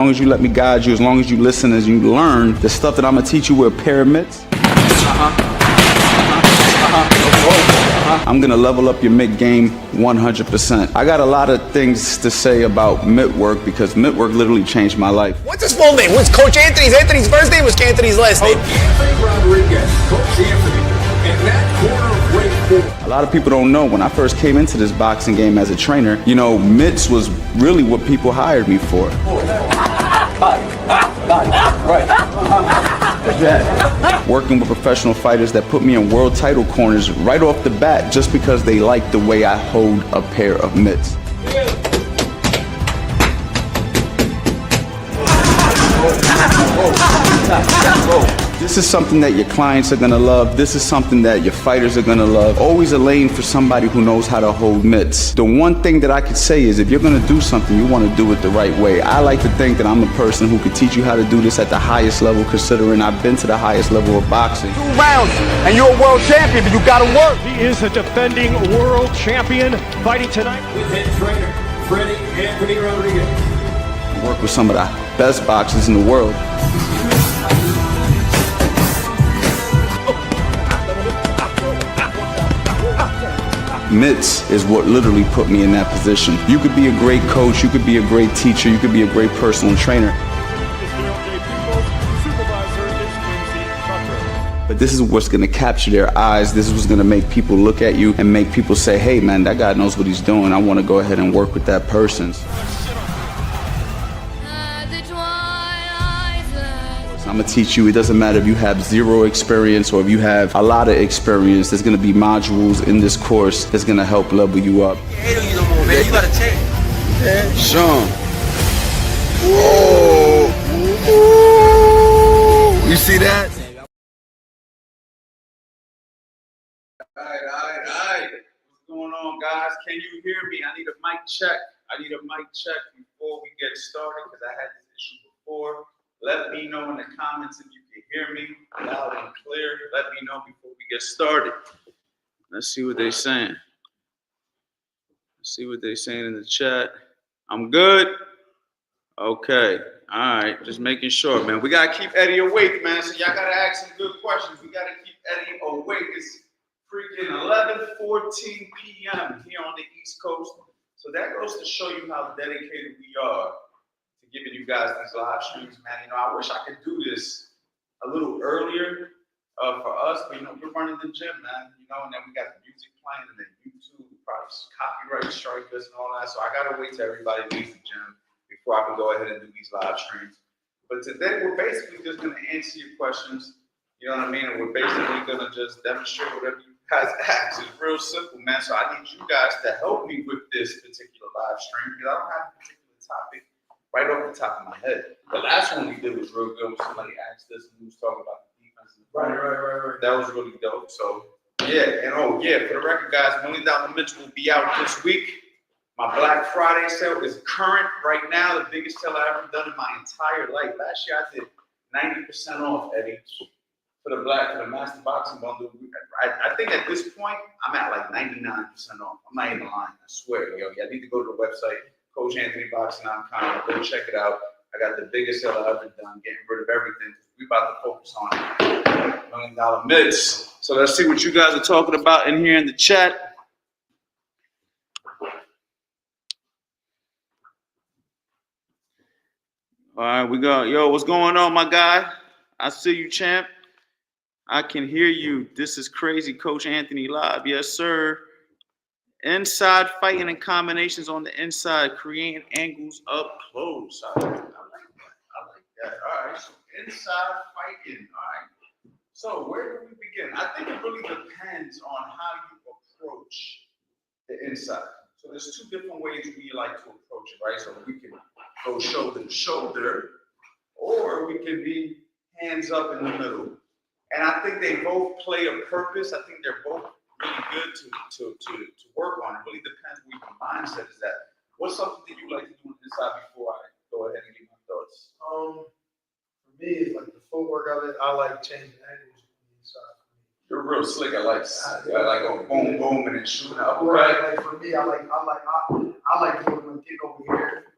As long as you let me guide you, as long as you listen, as you learn the stuff that I'm gonna teach you with a pair of mitts, I'm gonna level up your mitt game 100%. I got a lot of things to say about mitt work because mitt work literally changed my life. What's his full name? What's Coach Anthony's? Anthony's first name was Anthony's last name. Anthony Rodriguez, Coach Anthony, and that corner right forward. A lot of people don't know, when I first came into this boxing game as a trainer, you know, mitts was really what people hired me for. Working with professional fighters that put me in world title corners right off the bat just because they like the way I hold a pair of mitts. This is something that your clients are gonna love. This is something that your fighters are gonna love. Always a lane for somebody who knows how to hold mitts. The one thing that I could say is if you're gonna do something, you wanna do it the right way. I like to think that I'm the person who could teach you how to do this at the highest level, considering I've been to the highest level of boxing. 2 rounds, and you're a world champion, but you gotta work. He is a defending world champion fighting tonight. With head trainer, Freddie Anthony Rodriguez. I work with some of the best boxers in the world. Mitts is what literally put me in that position. You could be a great coach, you could be a great teacher, you could be a great personal trainer. But this is what's gonna capture their eyes. This is what's gonna make people look at you and make people say, hey man, that guy knows what he's doing. I wanna go ahead and work with that person. I'm gonna teach you, it doesn't matter if you have 0 experience or if you have a lot of experience, there's gonna be modules in this course that's gonna help level you up. Man, you gotta change. Sean. Whoa. You see that? Alright. What's going on, guys? Can you hear me? I need a mic check. Before we get started because I had this issue before. Let me know in the comments if you can hear me loud and clear. Let me know before we get started. Let's see what they're saying. Let's see what they're saying in the chat. I'm good. Okay. All right. Just making sure, man. We gotta keep Eddie awake, man. So y'all gotta ask some good questions. We gotta keep Eddie awake. It's freaking 11:14 p.m. here on the East Coast. So that goes to show you how dedicated we are to giving you guys these live streams, man. You know, I wish I could do this a little earlier for us, but you know, we're running the gym, man. You know, and then we got the music playing, and then YouTube probably copyright strike us and all that. So I gotta wait till everybody leaves the gym before I can go ahead and do these live streams. But today we're basically just gonna answer your questions. You know what I mean? And we're basically gonna just demonstrate whatever you guys ask. It's real simple, man. So I need you guys to help me with this particular live stream because I don't have a particular topic right off the top of my head. The last one we did was real good when somebody asked us and we was talking about the defense. Right. That was really dope. So yeah, and oh yeah, for the record, guys, $1 Million Mitts will be out this week. My Black Friday sale is current right now, the biggest sale I've ever done in my entire life. Last year I did 90% off, Eddie, for the Master Boxing Bundle. I think at this point I'm at like 99% off. I'm not even lying. I swear, yo. I need to go to the website. CoachAnthonyBoxing.com. Go check it out. I got the biggest sale I've ever done, getting rid of everything. We about to focus on $1 Million Mitts. So let's see what you guys are talking about in here in the chat. All right, we got, yo, what's going on, my guy? I see you, champ. I can hear you. This is crazy, Coach Anthony live. Yes, sir. Inside fighting and combinations on the inside, creating angles up close. I like that. All right, so inside fighting. All right. So where do we begin? I think it really depends on how you approach the inside. So there's 2 different ways we like to approach it, right? So we can go shoulder to shoulder, or we can be hands up in the middle. And I think they both play a purpose. I think they're both really good to work on. It really depends what your mindset is at. What's something that you like to do on the inside before I go ahead and give my thoughts? For me, it's like the footwork of it. I like changing angles on the inside. You're real slick. I like go boom, boom, and then shooting up. Right. Like for me, I like doing my kick over here,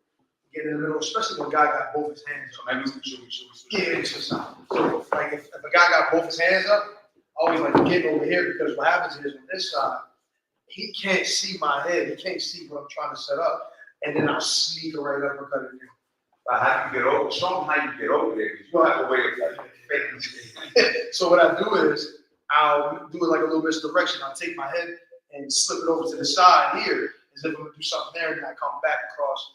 get in the middle, especially when a guy got both his hands up. Maybe we should Yeah, it's just not. So, like, if a guy got both his hands up, I always like to get over here because what happens is on this side, he can't see my head. He can't see what I'm trying to set up. And then I'll sneak a right uppercut in there. But how you get over? Show them how you get over there. You have a way of like faking. So what I do is I'll do it like a little misdirection. I'll take my head and slip it over to the side here, as if I'm gonna do something there, and I come back across.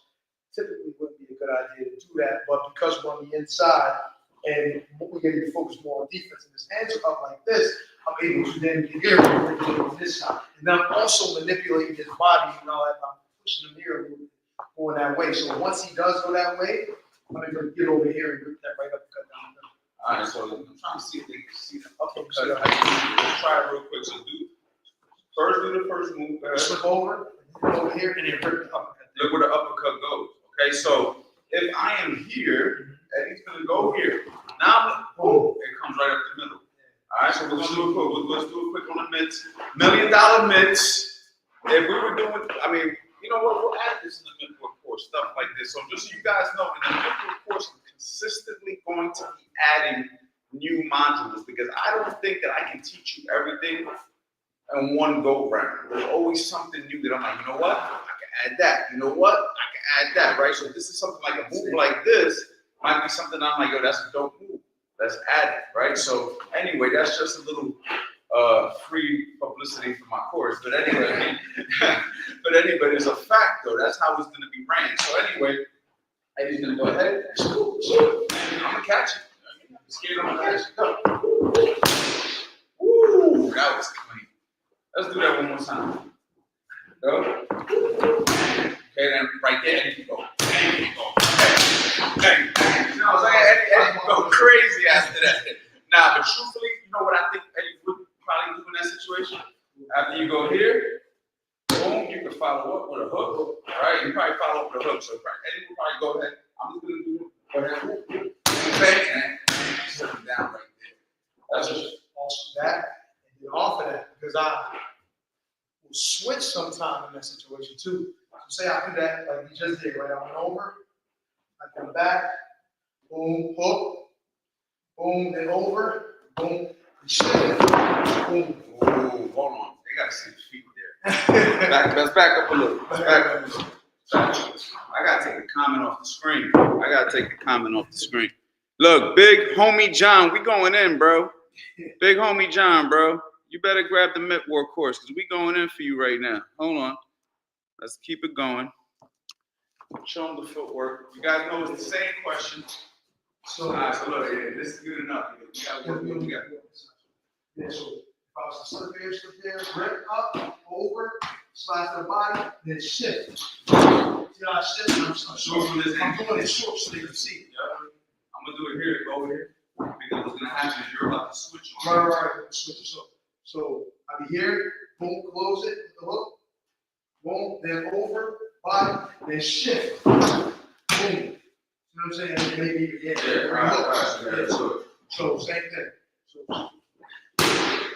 Typically wouldn't be a good idea to do that, but because we're on the inside and we're getting to focus more on defense, and his hands are up like this, I'm able to then get here and on this side. And then I'm also manipulating his body, you know, and I'm pushing him here a little bit, going that way. So once he does go that way, I'm able to get over here and rip that right uppercut down. All right, so I'm trying to see if they can see that. Okay, So let's try it real quick. So do the first move. slip over here, and then rip the uppercut. Look where the uppercut goes. Okay, so if I am here, and he's gonna go here. Now, boom, it comes right up the middle. All right, so we're gonna do it quick. Let's do it quick on the mitts. $1 million mitts. If we were doing, I mean, you know what? We'll add this in the midfield course, stuff like this. So just so you guys know, in the midfield course, I'm consistently going to be adding new modules because I don't think that I can teach you everything in one go round. There's always something new that I'm like, you know what? I can add that. You know what? I can add that, right? So this is something like a move like this might be something I'm like, yo, that's a dope move. Let's add it, right? So anyway, that's just a little free publicity for my course. But anyway, it's a fact though. That's how it's gonna be ran. So anyway, Eddie's gonna go ahead. I'm gonna catch it. I'm scared I'm gonna catch it. Woo, that was clean. Let's do that one more time. Go. Okay, then right there, Eddie can go. Eddie can go. Hey, you know what I'm saying? Eddie can go crazy after that. Nah, but truthfully, you know what I think Eddie would probably do in that situation? After you go here, boom, you can follow up with a hook, right? You probably follow up with a hook. So Eddie will probably go ahead. I'm just gonna do it. Go ahead. Okay, and set him down right there. That's just Also that, and then off of that, because I will switch sometime in that situation too. So say I do that like we just did, right? I went over, I come back, boom, hook, boom, then over, boom, and shift, boom. Ooh, hold on. They gotta see the feet there. Let's back up a little. Let's back up a little. I gotta take the comment off the screen. Look, big homie John, we going in, bro. Big homie John, bro. You better grab the Footwork course because we going in for you right now. Hold on. Let's keep it going. Show them the footwork. You guys know it's the same question. So, All right, so look, yeah, this is good enough. We gotta work what we got. yeah, so if I was to slip there, rip up, over, slide to the body, then shift. See how I shift? I'm doing it short so they can see. Yeah. I'm gonna do it here, go over here. Because what's gonna happen is you're about to switch on. Right, switch it. So I'll be here, boom, close it with the hook, boom, then over, body, then shift, boom. You know what I'm saying? And maybe Right. So same thing. So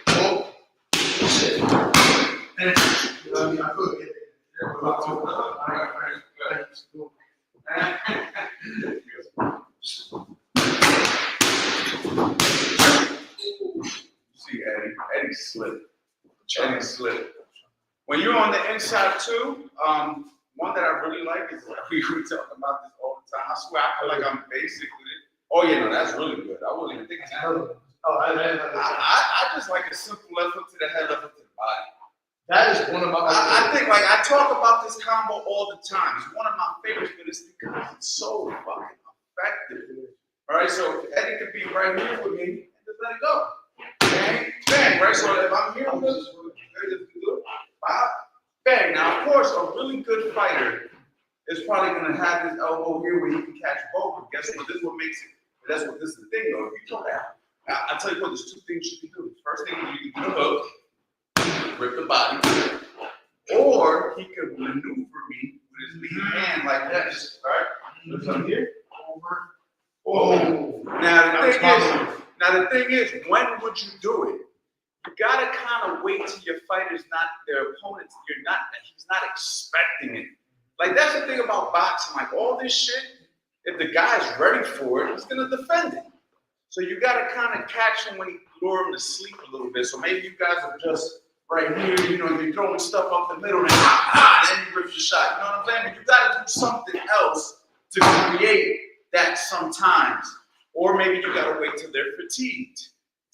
boom, shift, and you know what I mean? I could get there. See Eddie slipped. Eddie slipped. When you're on the inside too, one that I really like is we talk about this all the time. I swear I feel like I'm basic with it. Oh yeah, no, that's really good. I wasn't even thinking that. I just like a simple left hook to the head, left hook to the body. That is one of my. I think like I talk about this combo all the time. It's one of my favorites, but it's because it's so fucking effective. All right, so Eddie could be right here with me and just let it go. Bang, bang, right? So if I'm here with this, bang. Now, of course, a really good fighter is probably going to have his elbow here where he can catch both. But guess what? This is what makes it. This is the thing, though. If you throw that, I'll tell you what. There's two things you can do. First thing is you can do the hook, rip the body, or he could maneuver me with his lead hand like this. All right, so I'm here, over. Oh, now the thing is, when would you do it? You gotta kind of wait till your fighter's not their opponents. He's not expecting it. Like, that's the thing about boxing. Like, all this shit, if the guy's ready for it, he's going to defend it. So you got to kind of catch him when he lure him to sleep a little bit. So maybe you guys are just right here, you know, you're throwing stuff up the middle, and then you rip your shot. You know what I'm saying? But you got to do something else to create that sometimes. Or maybe you got to wait till they're fatigued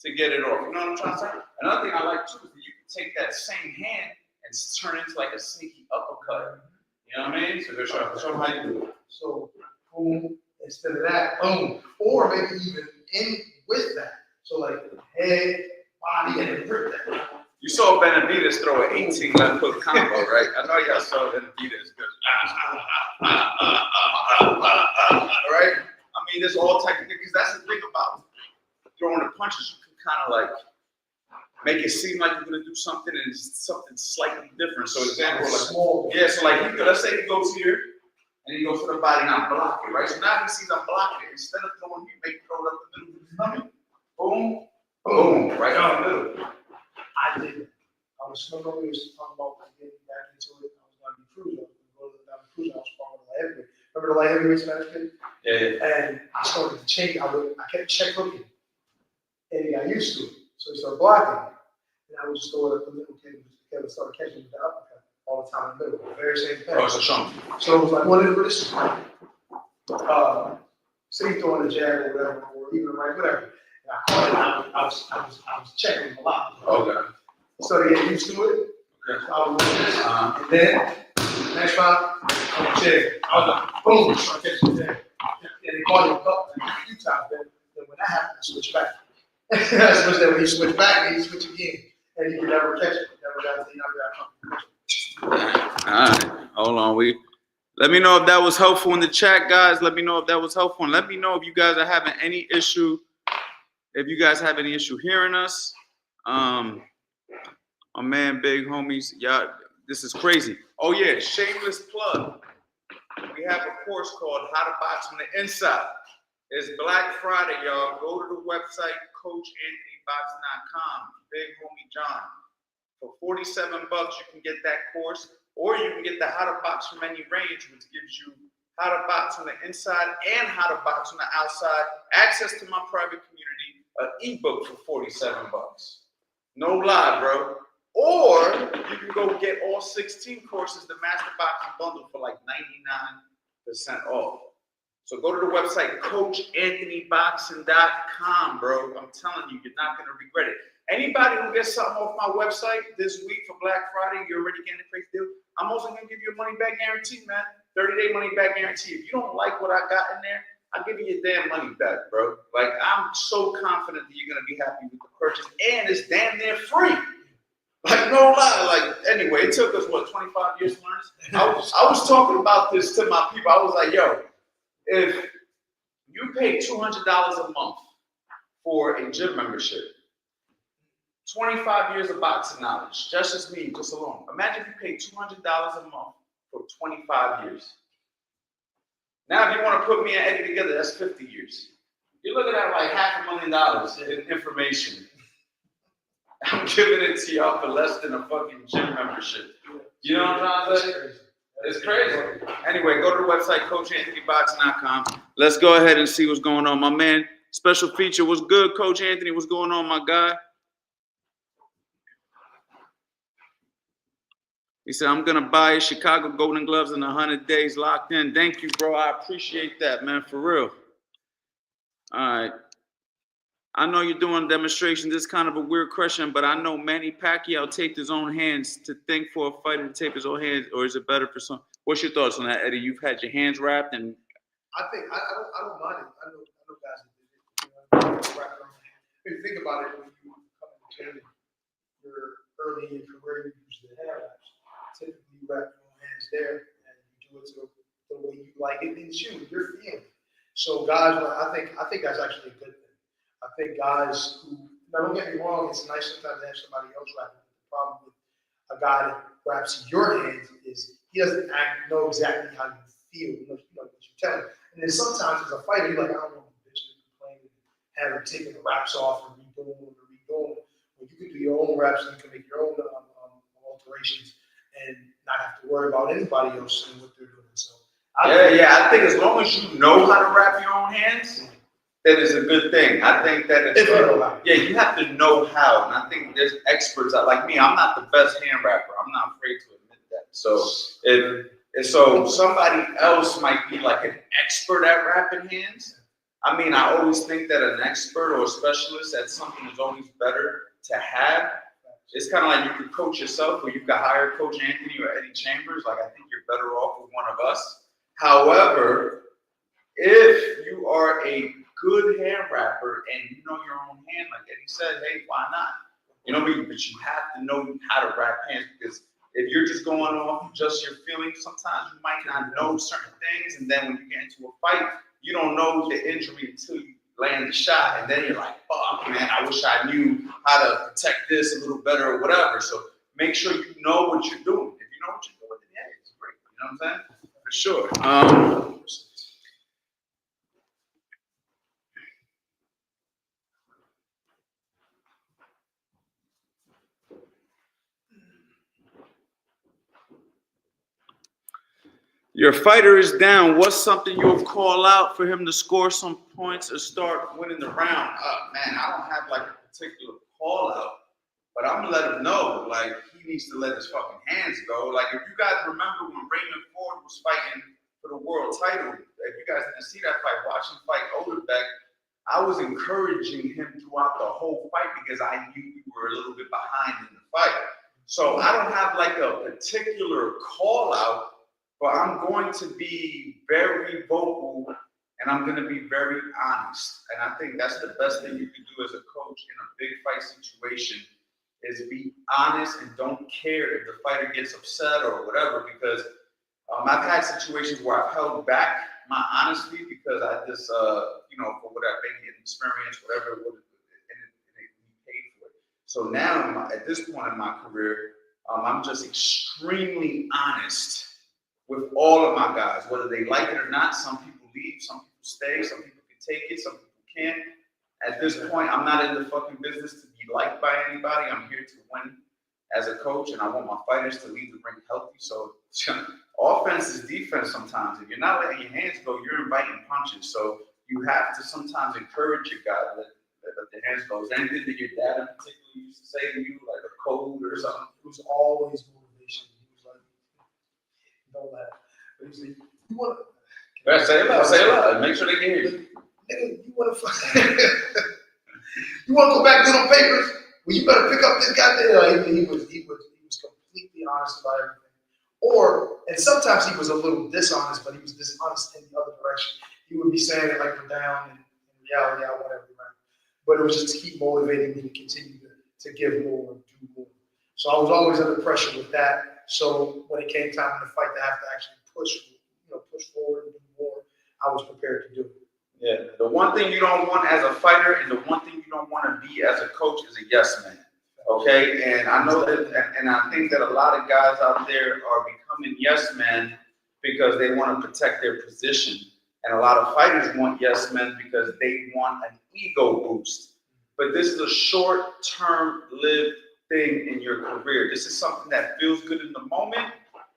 to get it off. You know what I'm trying to say? Another thing I like, too, is that you can take that same hand and turn it into like a sneaky uppercut. You know what I mean? So show them how you do it. So, boom, instead of that, boom. Or maybe even in with that. So, like, head, body, and then rip that. You saw Benavidez throw an 18 left hook combo, right? I know y'all saw Benavidez go, right? I mean, there's all types of things, because that's the thing about throwing the punches. You can kind of like make it seem like you're gonna do something and it's something slightly different. So example, like, small. yeah, so like let's say he goes here and he goes to the body and I block it, right? So now he sees I'm blocking it. Instead of throwing here, make it throw it up the middle of his stomach. Boom, boom, right down the middle. I did it. I was talking about getting back into it. I was going to be cruising. I was going to go to the cruise. I was sparring with the light heavyweight. Remember the light heavyweight Spanish kid? Yeah. And I started to change. I kept check hooking. And he got used to it. So he started blocking. And I would just go up the middle kid and started catching with the uppercut all the time in the middle. The very same thing. Oh, it's a chunk. So it was like, whatever this is. Say throwing a jab or whatever, or even right, whatever. And I caught it. I was checking him a lot. Okay. So to get used to it, so I was doing this, and then next round, I'm gonna check. I was like, boom, so I catch it there. And they called him up a few times. Then when that happened, I switched back. I switched that when he switched back, and he switched again, and he could never catch it. Never got. All right, hold on. Let me know if that was helpful in the chat, guys. Let me know if that was helpful, and let me know if you guys are having any issue. If you guys have any issue hearing us, my man, big homies, y'all, this is crazy. Oh yeah, shameless plug. We have a course called How to Box from the Inside. It's Black Friday, y'all. Go to the website, CoachAnthonyBoxing.com. Big homie John. For $47, you can get that course, or you can get the How to Box from Any Range, which gives you how to box on the inside and how to box on the outside. Access to my private community, an ebook for $47. No lie, bro. Or you can go get all 16 courses, the Master Boxing Bundle, for like 99% off. So go to the website, CoachAnthonyBoxing.com, bro. I'm telling you, you're not going to regret it. Anybody who gets something off my website this week for Black Friday, you're already getting a crazy deal. I'm also going to give you a money-back guarantee, man. 30-day money-back guarantee. If you don't like what I got in there, I'll give you your damn money back, bro. Like, I'm so confident that you're going to be happy with the purchase. And it's damn near free. Like, no lie. Like, anyway, it took us, 25 years to learn this? I was talking about this to my people. I was like, yo, if you pay $200 a month for a gym membership, 25 years of boxing knowledge, just as me, just alone. Imagine if you pay $200 a month for 25 years. Now, if you want to put me and Eddie together, that's 50 years. You're looking at like $500,000 in information. I'm giving it to y'all for less than a fucking gym membership. You know what I'm trying to say? It's crazy. Anyway, go to the website, CoachAnthonyBoxing.com. Let's go ahead and see what's going on. My man, special feature, what's good, Coach Anthony? What's going on, my guy? He said, I'm going to buy Chicago Golden Gloves in 100 days locked in. Thank you, bro. I appreciate that, man, for real. All right. I know you're doing a demonstration. This is kind of a weird question, but I know Manny Pacquiao taped his own hands. To think for a fighter to tape his own hands, or is it better for some? What's your thoughts on that, Eddie? You've had your hands wrapped, and I think I don't mind it. I know guys that did it. Wrap around. If you think about it, when you come in the gym, you're early in your career, you usually have wraps. Typically, you wrap your own hands there, and you do it to the way you like it in shoes. You're feeling. So, guys, I think that's actually a good thing. I think guys who, now don't get me wrong, it's nice sometimes to have somebody else wrap it. The problem with a guy that wraps your hands is he doesn't know exactly how you feel, you know what you tell him. And then sometimes as a fighter, you're like, I don't want to bitching and complaining, have him taking the wraps off and redoing them. Well, you can do your own wraps and you can make your own alterations and not have to worry about anybody else and what they're doing. Yeah. I think as long as you know how to wrap your own hands, that is a good thing. I think that it's you have to know how, and I think there's experts like me. I'm not the best hand rapper. I'm not afraid to admit that. So so somebody else might be like an expert at wrapping hands. I mean, I always think that an expert or a specialist at something is always better to have. It's kind of like you could coach yourself, or you could hire Coach Anthony or Eddie Chambers. Like, I think you're better off with one of us. However, if you are a good hand rapper and you know your own hand, like Eddie said, hey, why not? You know what I mean? But you have to know how to wrap hands, because if you're just going off just your feelings, sometimes you might not know certain things, and then when you get into a fight, you don't know the injury until you land the shot, and then you're like, fuck, man, I wish I knew how to protect this a little better or whatever. So make sure you know what you're doing. If you know what you're doing, then yeah, it's great. You know what I'm saying? For sure. Your fighter is down. What's something you'll call out for him to score some points or start winning the round? Man, I don't have like a particular call out, but I'm gonna let him know, like, he needs to let his fucking hands go. Like, if you guys remember when Raymond Ford was fighting for the world title, if you guys didn't see that fight, watch him fight Odebeck, I was encouraging him throughout the whole fight because I knew we were a little bit behind in the fight. So I don't have like a particular call out, but I'm going to be very vocal and I'm going to be very honest. And I think that's the best thing you can do as a coach in a big fight situation, is be honest and don't care if the fighter gets upset or whatever, because I've had situations where I've held back my honesty because I just, for whatever, maybe an experience, whatever it was, and it paid for it. So now, at this point in my career, I'm just extremely honest with all of my guys, whether they like it or not. Some people leave, some people stay, some people can take it, some people can't. At this point, I'm not in the fucking business to be liked by anybody. I'm here to win as a coach, and I want my fighters to leave the ring healthy. So offense is defense sometimes. If you're not letting your hands go, you're inviting punches. So you have to sometimes encourage your guy to let their hands go. Is there anything that your dad in particular used to say to you, like a code or something? It was always motivation. He was like, don't laugh. But he was like, you want to... Say it loud. Make sure they can hear you. Nigga, you want to you want to go back to them papers? Well, you better pick up this goddamn. He was completely honest about everything. And sometimes he was a little dishonest, but he was dishonest in the other direction. He would be saying it like we're down, and in reality, I want everything right. But it was just to keep motivating me to continue to give more and do more. So I was always under pressure with that. So when it came time in the fight to have to actually push forward and do more, I was prepared to do it. Yeah, the one thing you don't want as a fighter, and the one thing you don't want to be as a coach, is a yes man. Okay, and I know that, and I think that a lot of guys out there are becoming yes men because they want to protect their position, and a lot of fighters want yes men because they want an ego boost. But this is a short-term lived thing in your career. This is something that feels good in the moment,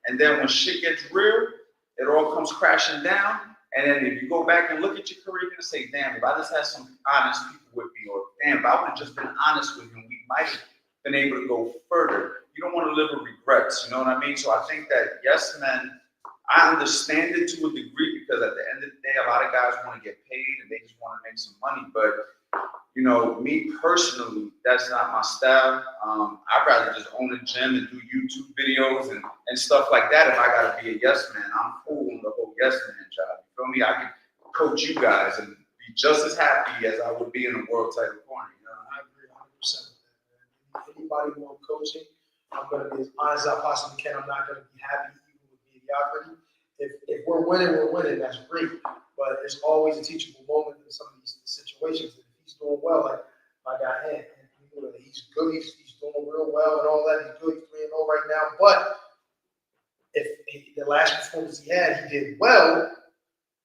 and then when shit gets real, it all comes crashing down. And then if you go back and look at your career, you're gonna say, damn, if I just had some honest people with me, or damn, if I would have just been honest with him, we might have been able to go further. You don't want to live with regrets, you know what I mean? So I think that yes men, I understand it to a degree, because at the end of the day, a lot of guys want to get paid and they just want to make some money. But me personally, that's not my style. I'd rather just own a gym and do YouTube videos and stuff like that. If I gotta be a yes man, I'm cool on the whole yes man job. You feel me? I can coach you guys and be just as happy as I would be in a world title corner. I agree 100% with that. Anybody who I'm coaching, I'm gonna be as honest as I possibly can. I'm not gonna be happy even with mediocrity. If we're winning, that's great. But it's always a teachable moment in some of these situations. If he's doing well, like my guy Ant, he's good, he's doing real well and all that. He's good, he's 3-0 right now. But if the last performance he had, he did well,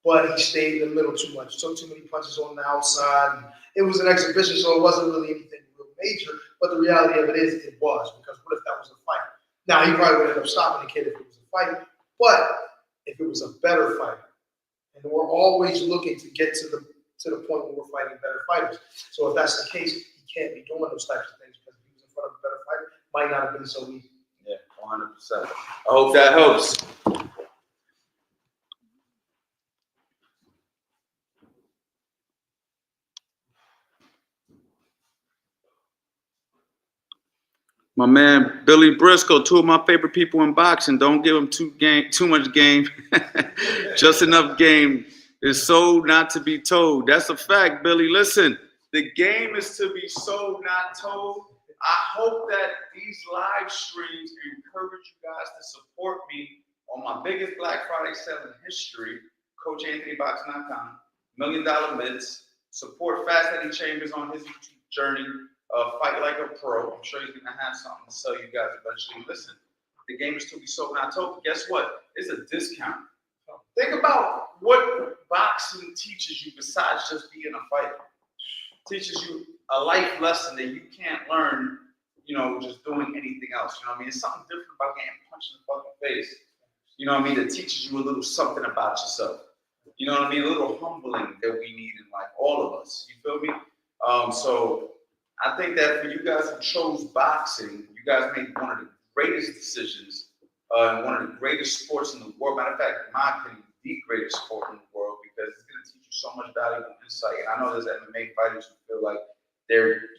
but he stayed in the middle too much. Took too many punches on the outside. And it was an exhibition, so it wasn't really anything real major. But the reality of it is, it was, because what if that was a fight? Now, he probably would end up stopping the kid if it was a fight. But if it was a better fighter. And we're always looking to get to the point where we're fighting better fighters. So if that's the case, he can't be doing those types of things because if he was in front of a better fighter, might not have been so easy. Yeah, 100%. I hope that helps. My man Billy Briscoe, two of my favorite people in boxing. Don't give him too much game, just enough game. Is sold, not to be told. That's a fact, Billy. Listen, the game is to be sold, not told. I hope that these live streams encourage you guys to support me on my biggest Black Friday sale in history, CoachAnthonyBoxing.com, $1 Million Mitts. Support Fast Eddie Chambers on his YouTube journey. Fight like a pro. I'm sure he's going to have something to sell you guys eventually. Listen, the game is to be sold, not told. Guess what? It's a discount. Think about what boxing teaches you besides just being a fighter. It teaches you a life lesson that you can't learn, just doing anything else. You know what I mean? It's something different about getting punched in the fucking face. You know what I mean? That teaches you a little something about yourself. You know what I mean? A little humbling that we need in life, all of us. You feel me? So I think that for you guys who chose boxing, you guys made one of the greatest decisions, one of the greatest sports in the world. Matter of fact, in my opinion, the greatest sport in the world, because it's going to teach you so much valuable insight. And I know there's MMA fighters who feel like they're,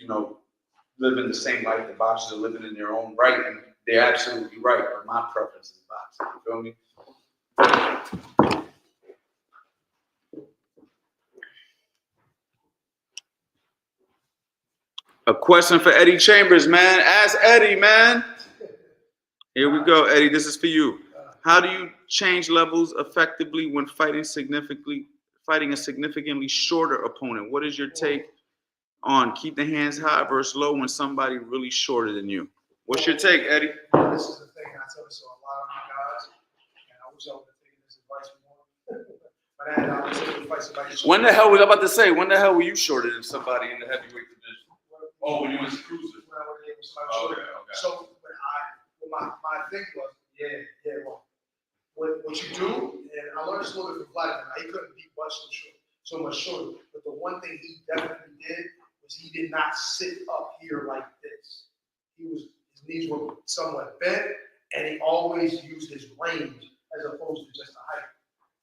living the same life the boxers are living in their own right, and they're absolutely right. But my preference is boxing. You feel me? A question for Eddie Chambers, man. Ask Eddie, man. Here we go, Eddie. This is for you. How do you change levels effectively when fighting a significantly shorter opponent? What is your take on keep the hands high versus low when somebody really shorter than you? What's your take, Eddie? This is the thing I tell this to a lot of my guys, and I wish I would have taken this advice more. But I had an opportunity to fight somebody. When the hell was I about to say? When the hell were you shorter than somebody in the heavyweight division? Oh, when you was cruising. Okay. So my thing was, well, what you do, and I learned this a little bit from Vladimir. He couldn't beat Bush so much shorter. But the one thing he definitely did was he did not sit up here like this. His knees were somewhat bent, and he always used his range as opposed to just a height.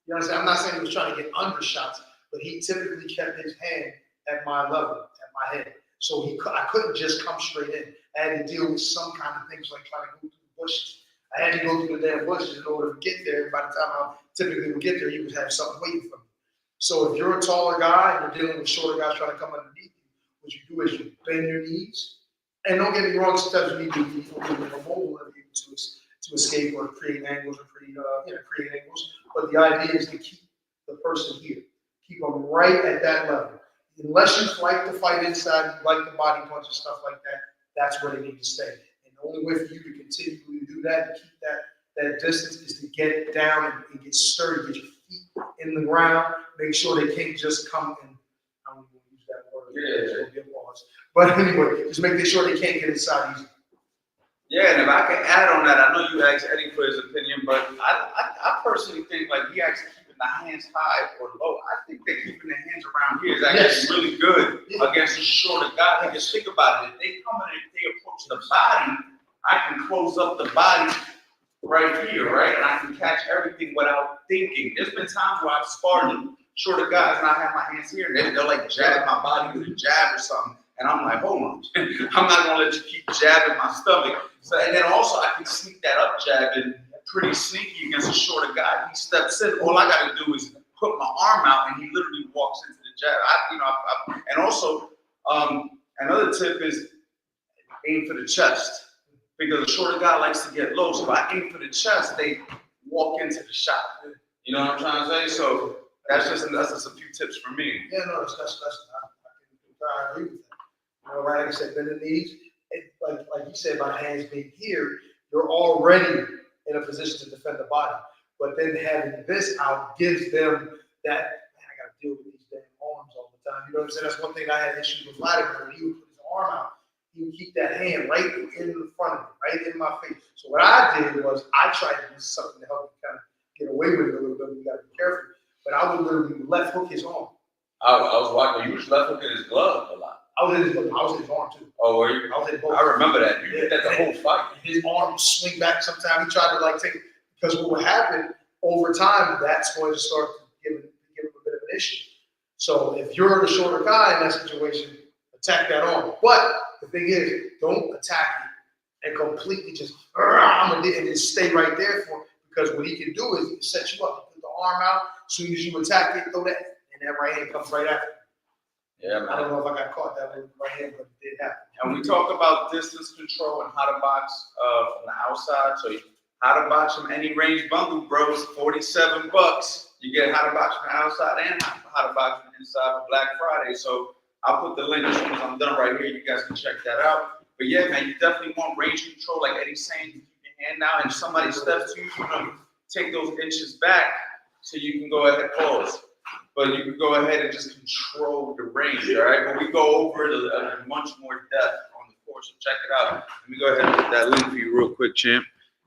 You understand? I'm not saying he was trying to get undershots, but he typically kept his hand at my level, at my head. So I couldn't just come straight in. I had to deal with some kind of things like trying to go through the bushes. I had to go through the damn bushes in order to get there. By the time I typically would get there, he would have something waiting for me. So if you're a taller guy and you're dealing with shorter guys trying to come underneath you, what you do is you bend your knees. And don't get me wrong, sometimes you need to be mobile and be able to escape or create angles or create angles. But the idea is to keep the person here. Keep them right at that level. Unless you like to fight inside, you like the body punch and stuff like that, that's where they need to stay. And the only way for you to continue to do that, to keep that distance, is to get down and get sturdy, get your feet in the ground, make sure they can't just come and, I don't even use that word. Yeah. But anyway, just making sure they can't get inside easy. Yeah, and if I can add on that, I know you asked Eddie for his opinion, but I personally think like he actually keeping the hands high or low. I think that keeping the hands around here is actually really good against a shorter guy. Because think about it, if they come in and they approach the body, I can close up the body right here, right? And I can catch everything without thinking. There's been times where I've sparred with shorter guys and I have my hands here and they'll like jab my body with a jab or something. And I'm like, hold on, I'm not gonna let you keep jabbing my stomach. So, and then also I can sneak that up jab in pretty sneaky against a shorter guy. He steps in, all I gotta do is put my arm out and he literally walks into the jab. And also, another tip is aim for the chest. Because a shorter guy likes to get low. So if I aim for the chest, they walk into the shot. You know what I'm trying to say? So that's just a few tips for me. Yeah, no, I agree with that. You know, right? Like I said, bend the knees. Like you said about hands being here, you're already in a position to defend the body. But then having this out gives them that, man, I got to deal with these damn arms all the time. You know what I'm saying? That's one thing I had issues with Vladimir. When he would put his arm out, he would keep that hand right in the front of me, right in my face. So what I did was I tried to do something to help him kind of get away away with it a little bit. You got to be careful. But I would literally left hook his arm. I was watching. You was left hooking his glove a lot. I was in his arm too. Oh, were you? I was in both. I remember that. You did that the whole fight. His arm swing back sometimes. He tried to like take, because what would happen over time, that's going to start to give him a bit of an issue. So if you're the shorter guy in that situation, attack that arm. But the thing is, don't attack it and completely just and just stay right there for it, because what he can do is he can set you up. Put the arm out. As soon as you attack it, throw that, and that right hand comes right after. Yeah, man. I don't know if I got caught that with right hand, but it did happen. And we talk about distance control and how to box from the outside. So how to box from any range bundle, bros, $47. You get how to box from the outside and how to box from the inside for Black Friday. So I'll put the link as soon as I'm done right here. You guys can check that out. But yeah, man, you definitely want range control, like Eddie's saying. You keep your hand out, and if somebody steps to you, you know, take those inches back so you can go ahead, pause. But you can go ahead and just control the range, all right? But we go over it in much more depth on the course, so check it out. Let me go ahead and put that link for you real quick, champ.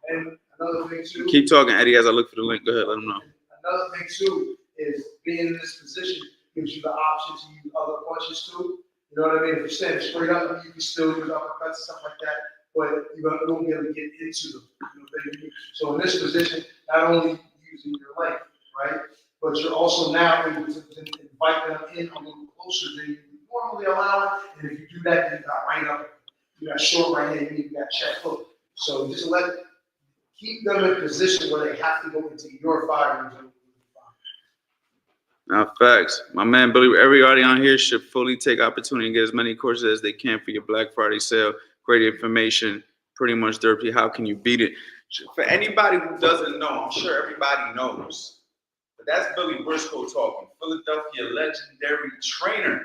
And another thing too. Keep talking, Eddie, as I look for the link. Go ahead, let them know. Another thing too is being in this position gives you the option to use other punches too. You know what I mean? If you're standing straight up, you can still use uppercuts and stuff like that, but you won't be able to get into them. You know what I mean? So in this position, not only using your length, right? But you're also now able to invite them in a little closer than you normally allow. And if you do that, you got right up, you got short right hand, you got check hook. So just keep them in position where they have to go into your firing zone. Now, facts. My man Billy, everybody on here should fully take opportunity and get as many courses as they can for your Black Friday sale. Great information, pretty much dirty. How can you beat it? For anybody who doesn't know, I'm sure everybody knows. But that's Billy Briscoe talking. Philadelphia legendary trainer,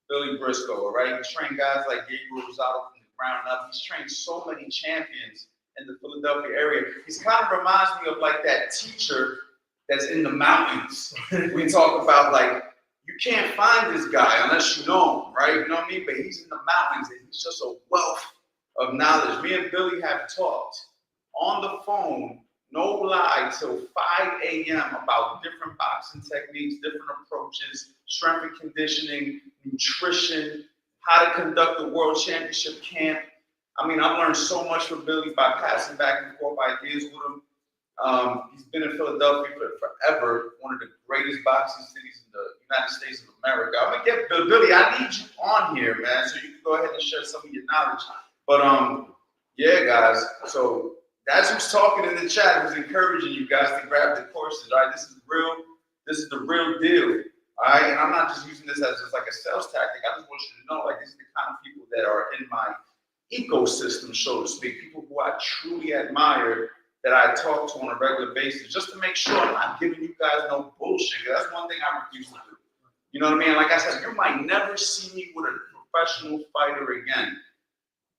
Billy Briscoe, all right? He trained guys like Gabriel Rosado from the ground up. He's trained so many champions in the Philadelphia area. He's kind of reminds me of like that teacher that's in the mountains. We talk about like, you can't find this guy unless you know him, right? You know what I mean? But he's in the mountains and he's just a wealth of knowledge. Me and Billy have talked on the phone, no lie, till 5 a.m. about different boxing techniques, different approaches, strength and conditioning, nutrition, how to conduct a world championship camp. I mean, I've learned so much from Billy by passing back and forth ideas with him. He's been in Philadelphia for forever, one of the greatest boxing cities in the United States of America. I'm gonna get Billy. I need you on here, man, so you can go ahead and share some of your knowledge. But yeah, guys. So that's who's talking in the chat, who's encouraging you guys to grab the courses. All right, this is real. This is the real deal. All right, and I'm not just using this as just like a sales tactic. I just want you to know, like, these are the kind of people that are in my ecosystem, so to speak. People who I truly admire, that I talk to on a regular basis, just to make sure I'm not giving you guys no bullshit. That's one thing I refuse to do. You know what I mean? Like I said, you might never see me with a professional fighter again,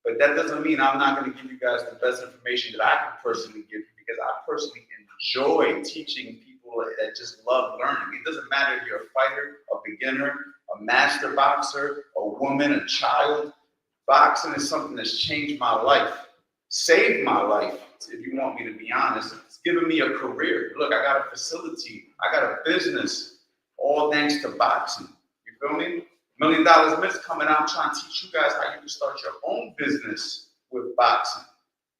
but that doesn't mean I'm not going to give you guys the best information that I can personally give you, because I personally enjoy teaching people that just love learning. It doesn't matter if you're a fighter, a beginner, a master boxer, a woman, a child. Boxing is something that's changed my life, saved my life. If you want me to be honest, it's given me a career. Look, I got a facility, I got a business, all thanks to boxing. You feel me? $1 Million Myths coming out. I'm trying to teach you guys how you can start your own business with boxing.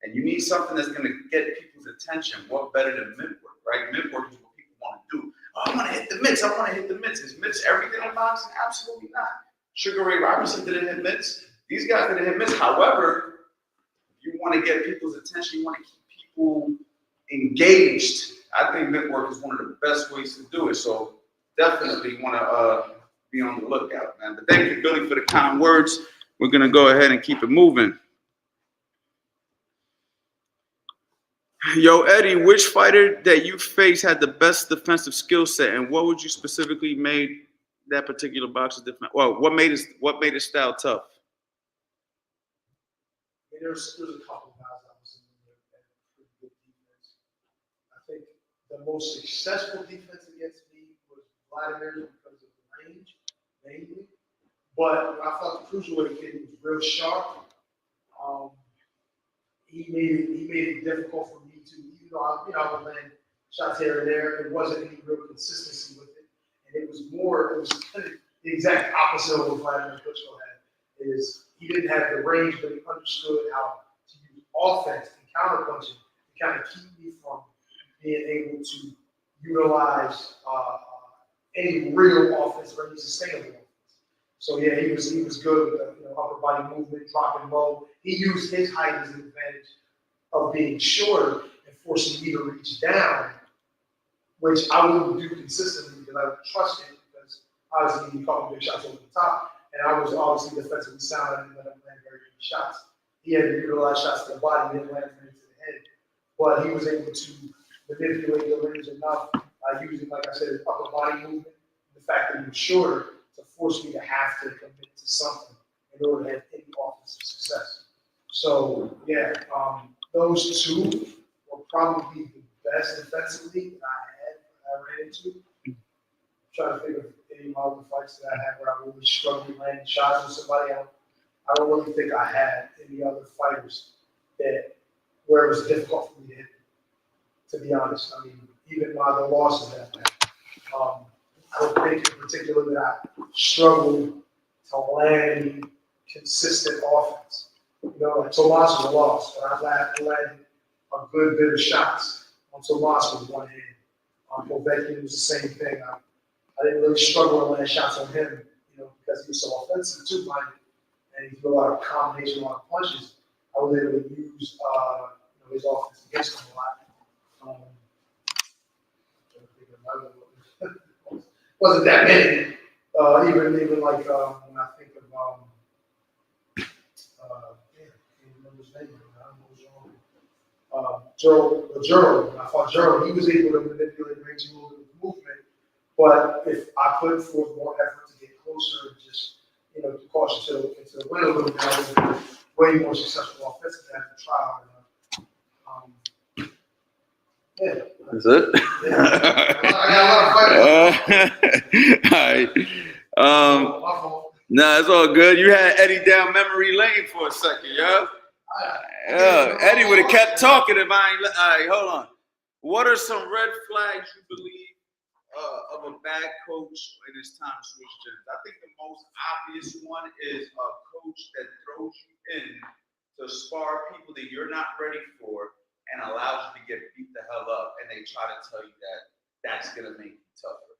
And you need something that's going to get people's attention. What better than mitt work, right? Mitt work is what people want to do. Oh, I want to hit the mitts. I want to hit the mitts. Is mitts everything in boxing? Absolutely not. Sugar Ray Robinson didn't hit mitts. These guys didn't hit mitts. However, you want to get people's attention, you want to keep people engaged. I think mitt work is one of the best ways to do it. So definitely want to be on the lookout, man. But thank you, Billy, for the kind words. We're going to go ahead and keep it moving. Yo, Eddie, which fighter that you faced had the best defensive skill set, and what would you specifically made that particular boxer different? Well, what made his style tough? There's a couple of guys I was in there that had pretty good defense. I think the most successful defense against me was Vladimir because of the range, mainly. But I thought the cruiserweight kid was real sharp. He made it difficult for me to, even though I would land shots here and there. There wasn't any real consistency with it. And it was kind of the exact opposite of what Vladimir Klitschko had, is he didn't have the range, but he understood how to use offense and counterpunching to kind of keep me from being able to utilize any real offense or any sustainable offense. So yeah, he was good with the upper body movement, dropping low. He used his height as an advantage of being shorter and forcing me to reach down, which I wouldn't do consistently because I would trust him, because obviously he caught me big shots over the top, and I was obviously defensively sound. I didn't let him land very many shots. He had to utilize shots to the body, he didn't land many to the head, but he was able to manipulate the range enough using, like I said, his upper body movement, the fact that he was shorter, to force me to have to commit to something in order to have any offensive success. So yeah, those two were probably the best defensively that I ran into. I'm trying to think of any of my other fights that I had where I really struggled landing shots with somebody. I don't really think I had any other fighters where it was difficult for me to hit, to be honest. I mean, even my other losses that night. I don't think in particular that I struggled to land consistent offense. Like Tomas was a loss, but I landed a good bit of shots on Tomas with one hand. Povetkin was the same thing. I didn't really struggle to land shots on him, because he was so offensive too, minded, and he threw a lot of combination, a lot of punches. I was able to use his offense against him a lot. Wasn't that many. Even like when I think of I can't remember his name. I don't know Gerald. When I fought Gerald, he was able to manipulate range a little bit of movement. But if I put forth more effort to get closer and just caution to the win a little bit, I would be way more successful offensively after the trial. Yeah. That's it? Yeah. I got a lot of fighters. All right. Nah, it's all good. You had Eddie down memory lane for a second, yeah? Yeah. Eddie would have kept talking if I ain't. All right, hold on. What are some red flags you believe of a bad coach in his time to switch gyms? I think the most obvious one is a coach that throws you in to spar people that you're not ready for and allows you to get beat the hell up, and they try to tell you that that's going to make you tougher.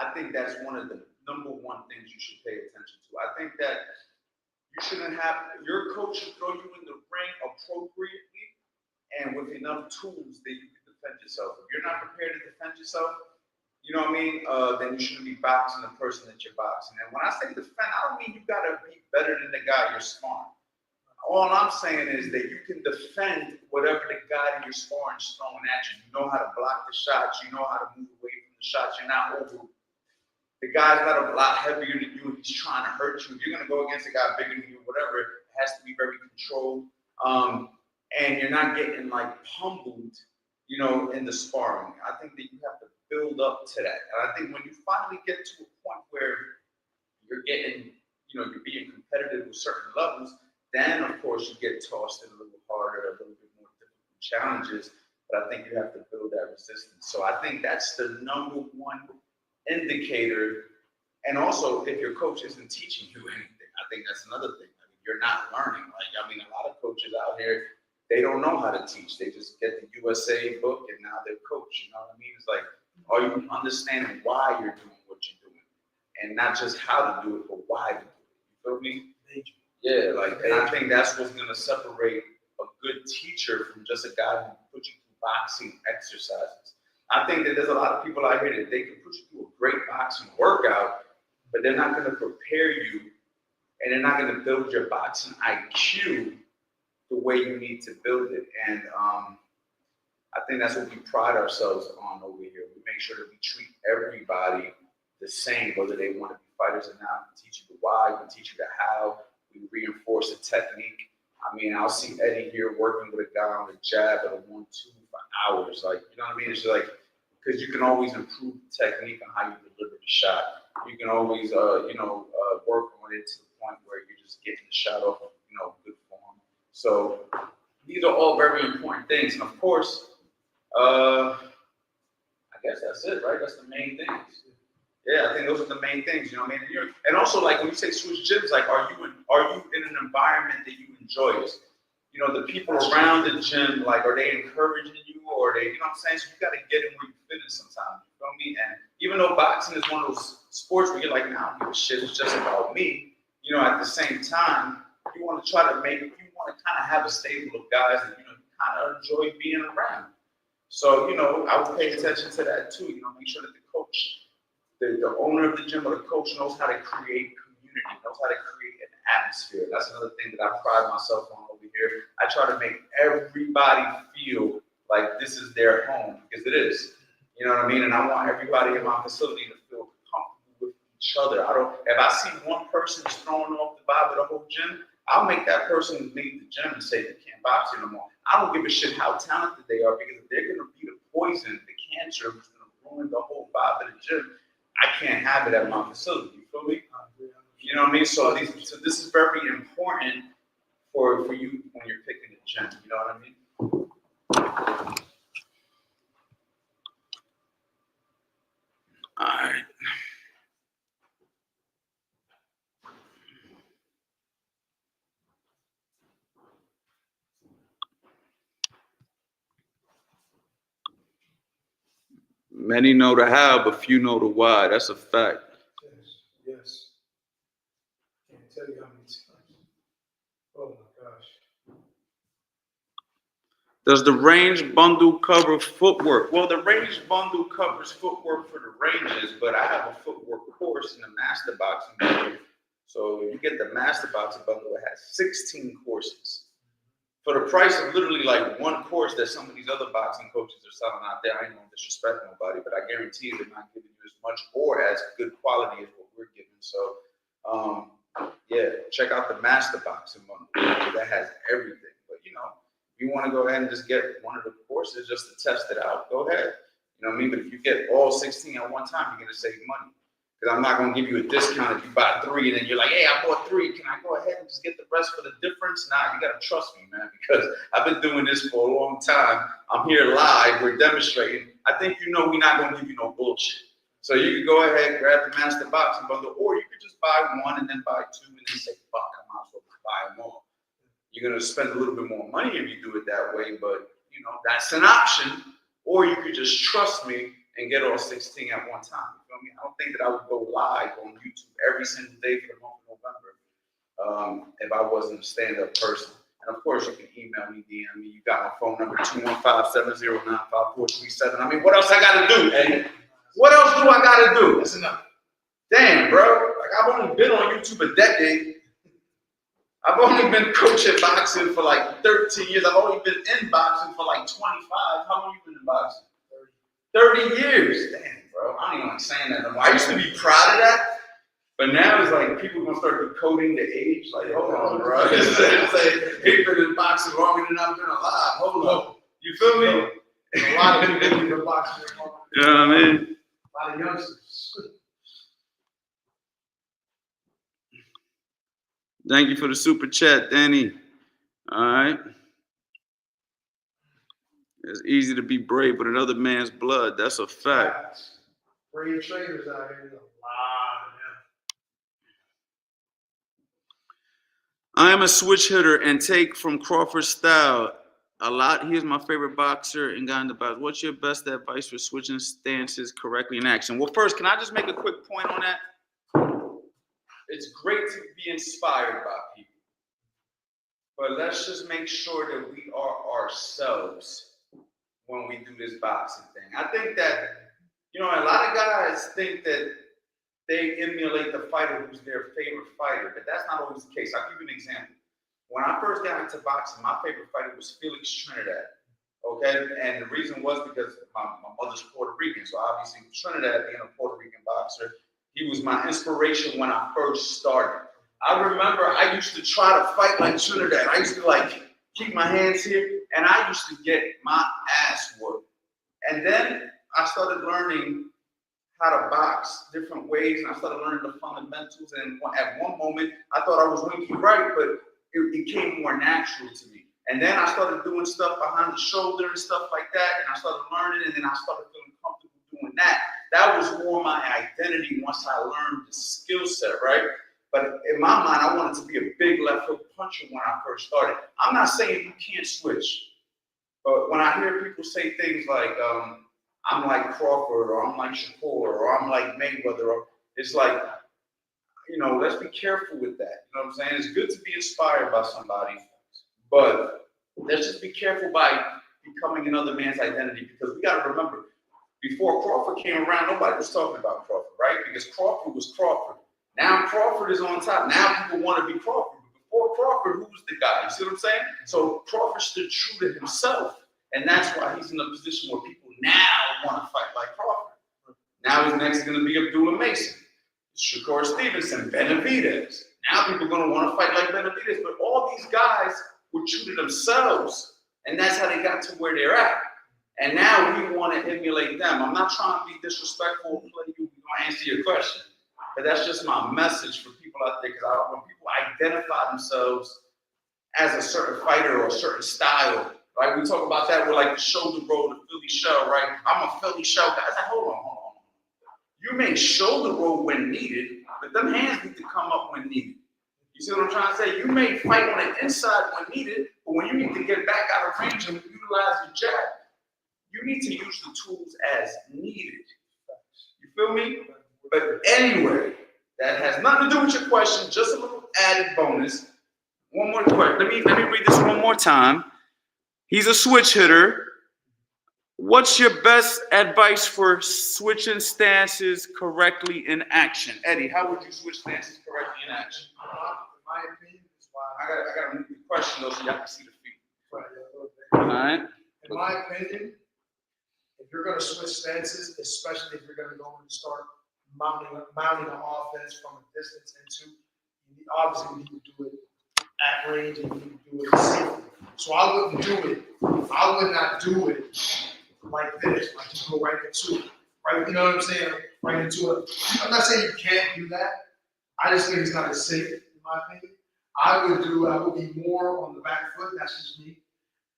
I think that's one of the number one things you should pay attention to. I think that you shouldn't have, your coach should throw you in the ring appropriately and with enough tools that you can defend yourself. If you're not prepared to defend yourself, then you shouldn't be boxing the person that you're boxing. And when I say defend, I don't mean you got to be better than the guy you're sparring. All I'm saying is that you can defend whatever the guy that you're sparring is throwing at you. You know how to block the shots. You know how to move away from the shots. You're not over. The guy's got a lot heavier than you, and he's trying to hurt you. If you're going to go against a guy bigger than you, whatever, it has to be very controlled. And you're not getting like pummeled, in the sparring. I think that you have to build up to that. And I think when you finally get to a point where you're getting, you're being competitive with certain levels, then, of course, you get tossed in a little harder, a little bit more difficult challenges. But I think you have to build that resistance. So I think that's the number one indicator. And also, if your coach isn't teaching you anything, I think that's another thing. I mean, you're not learning. A lot of coaches out here, they don't know how to teach. They just get the USA book, and now they're coach. You know what I mean? It's like, are you understanding why you're doing what you're doing? And not just how to do it, but why to do it. You feel me? Yeah, and I think that's what's going to separate a good teacher from just a guy who puts you through boxing exercises. I think that there's a lot of people out here that they can put you through a great boxing workout, but they're not going to prepare you, and they're not going to build your boxing IQ the way you need to build it. And I think that's what we pride ourselves on over here. We make sure that we treat everybody the same, whether they want to be fighters or not. We teach you the why, we teach you the how. We reinforce the technique. I mean, I'll see Eddie here working with a guy on the jab at a 1-2 for hours. You know what I mean? It's because you can always improve the technique on how you deliver the shot. You can always, work on it to the point where you're just getting the shot off of, good form. So these are all very important things. And of course, That's it, right? That's the main things. Yeah, I think those are the main things. You know what I mean? And also, like when you say switch gyms, like are you in an environment that you enjoy? You know, the people around the gym, like are they encouraging you, or are they, you know what I'm saying? So you got to get in where you fit in sometimes. You feel me? And even though boxing is one of those sports where you're like, nah, I don't give a shit. It's just about me. You know, at the same time, you want to try to kind of have a stable of guys that you kind of enjoy being around. So, you know, I would pay attention to that too. You know, make sure that the coach, the owner of the gym or the coach knows how to create community, knows how to create an atmosphere. That's another thing that I pride myself on over here. I try to make everybody feel like this is their home, because it is. You know what I mean? And I want everybody in my facility to feel comfortable with each other. If I see one person is throwing off the vibe of the whole gym, I'll make that person leave the gym and say they can't box here no more. I don't give a shit how talented they are, because if they're going to be the poison, the cancer, that's going to ruin the whole vibe of the gym, I can't have it at my facility. You feel me? You know what I mean? So this is very important for you when you're picking a gym. You know what I mean? All right. Many know the how, but few know the why. That's a fact. Yes. Can't tell you how many times. Oh my gosh. Does the range bundle cover footwork? Well, the range bundle covers footwork for the ranges, but I have a footwork course in the master boxing bundle. So if you get the master boxing bundle, it has 16 courses. For the price of literally like one course that some of these other boxing coaches are selling out there, I ain't gonna disrespect nobody, but I guarantee you they're not giving you as much or as good quality as what we're giving. So, yeah, check out the master boxing bundle. That has everything. But you know, if you want to go ahead and just get one of the courses just to test it out, go ahead. You know what I mean? But if you get all 16 at one time, you're gonna save money. Because I'm not going to give you a discount if you buy 3 and then you're like, hey, I bought 3. Can I go ahead and just get the rest for the difference? Nah, you got to trust me, man, because I've been doing this for a long time. I'm here live. We're demonstrating. I think you know we're not going to give you no bullshit. So you can go ahead, grab the master boxing bundle, or you could just buy 1 and then buy 2 and then say, fuck, I might as well buy them all. You're going to spend a little bit more money if you do it that way, but, you know, that's an option. Or you could just trust me and get all 16 at one time. You feel me? I don't think that I would go live on YouTube every single day for the month of November if I wasn't a stand-up person. And of course, you can email me, DM me. You got my phone number, 215-709-5437. I mean, what else I got to do, Eddie? What else do I got to do? That's enough. Damn, bro. Like, I've only been on YouTube a decade. I've only been coaching boxing for like 13 years. I've only been in boxing for like 25. How long you been in boxing? 30 years. Damn, bro. I don't even like saying that no more. I used to be proud of that, but now it's like people gonna start decoding the age. Like, hold on, bro. It's like, he's been in boxing longer than I've been alive. Hold on. You feel me? A lot of people in the boxing. You know what I mean? A lot of youngsters. Thank you for the super chat, Danny. All right. It's easy to be brave with another man's blood. That's a fact. Brave trainers out here. There's a lot of them. I am a switch hitter and take from Crawford's style a lot. He is my favorite boxer and guy in the box. What's your best advice for switching stances correctly in action? Well, first, can I just make a quick point on that? It's great to be inspired by people, but let's just make sure that we are ourselves when we do this boxing thing. I think that, you know, a lot of guys think that they emulate the fighter who's their favorite fighter, but that's not always the case. I'll give you an example. When I first got into boxing, my favorite fighter was Felix Trinidad, okay? And the reason was because my mother's Puerto Rican, so obviously Trinidad being a Puerto Rican boxer, he was my inspiration when I first started. I remember I used to try to fight like Trinidad. I used to like keep my hands here, and I used to get my ass whooped. And then I started learning how to box different ways, and I started learning the fundamentals. And at one moment, I thought I was winky right, but it became more natural to me. And then I started doing stuff behind the shoulder and stuff like that, and I started learning, and then I started feeling comfortable doing That was more my identity once I learned the skill set, right? But in my mind, I wanted to be a big left hook puncher when I first started. I'm not saying you can't switch, but when I hear people say things like, I'm like Crawford, or I'm like Shakur, or I'm like Mayweather, or it's like, you know, let's be careful with that. You know what I'm saying? It's good to be inspired by somebody, but let's just be careful by becoming another man's identity, because we got to remember, before Crawford came around, nobody was talking about Crawford, right? Because Crawford was Crawford. Now Crawford is on top. Now people want to be Crawford. Before Crawford, who was the guy? You see what I'm saying? So Crawford stood true to himself. And that's why he's in a position where people now want to fight like Crawford. Now his next is going to be Abdullah Mason, Shakur Stevenson, Benavidez. Now people are going to want to fight like Benavidez. But all these guys were true to themselves. And that's how they got to where they're at. And now we want to emulate them. I'm not trying to be disrespectful and play you. We're going to answer your question. But that's just my message for people out there. Because when people identify themselves as a certain fighter or a certain style, right? We talk about that with like the shoulder roll, the Philly shell, right? I'm a Philly shell guy. I said, hold on. You may shoulder roll when needed, but them hands need to come up when needed. You see what I'm trying to say? You may fight on the inside when needed, but when you need to get back out of range and utilize your jab, you need to use the tools as needed. You feel me? But anyway, that has nothing to do with your question, just a little added bonus. One more question. Let me read this one more time. He's a switch hitter. What's your best advice for switching stances correctly in action? Eddie, how would you switch stances correctly in action? In my opinion, is why I gotta move the question though so y'all can see the feet. Right, All right. in my opinion, if you're going to switch stances, especially if you're going to go and start mounting an offense from a distance into, obviously you need to do it at range and you need to do it safely. So I wouldn't do it. I would not do it like this, like just go right into it. Right, you know what I'm saying? Right into it. I'm not saying you can't do that. I just think it's not as safe, in my opinion. I would be more on the back foot. That's just me.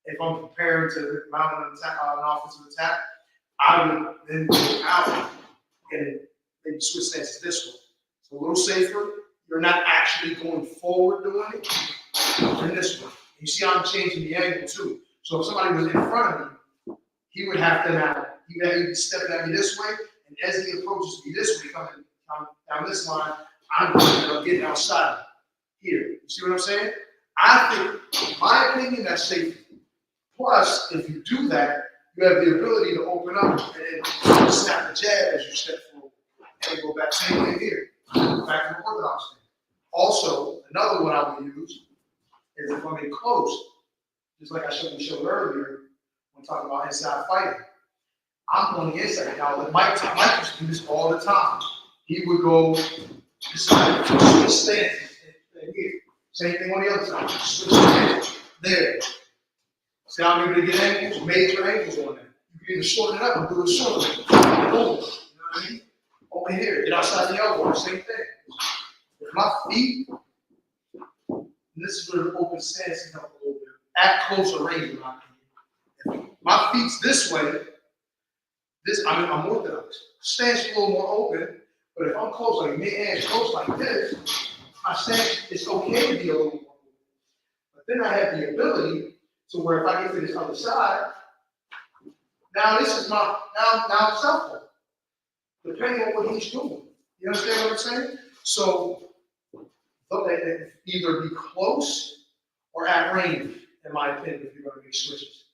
If I'm preparing to mount an offensive attack, I would then go out and maybe switch stances this way. So a little safer. You're not actually going forward doing it. And this way. You see how I'm changing the angle too. So if somebody was in front of me, he would have to now, he would have to step at me this way, and as he approaches me this way, coming down this line, I'm going to get outside here. You see what I'm saying? I think, in my opinion, that's safe. Plus, if you do that, you have the ability to open up and snap the jab as you step forward and go back. Same thing here, back to the orthodox thing. Also, another one I would use is if I'm in close, just like I showed earlier when talking about inside fighting. I'm on the inside. Now, Mike used to do this all the time. He would go decide to switch stances here. Same thing on the other side. Switch stances there. See how I'm able to get angles, major angles on that. You can either shorten it up or do it shorter. Boom. You know what I mean? Over here, get outside the elbow, same thing. With my feet, and this is where the open stance can help a little bit. At closer range, in my opinion. If my feet's this way, I'm orthodox. Stance a little more open, but if I'm close, like mid-hand, close like this, my stance, it's okay to be a little more open. But then I have the ability to where if I get to this other side, now this is now I'm southpaw. Depending on what he's doing. You understand what I'm saying? So either be close or at range, in my opinion, if you're going to make switches.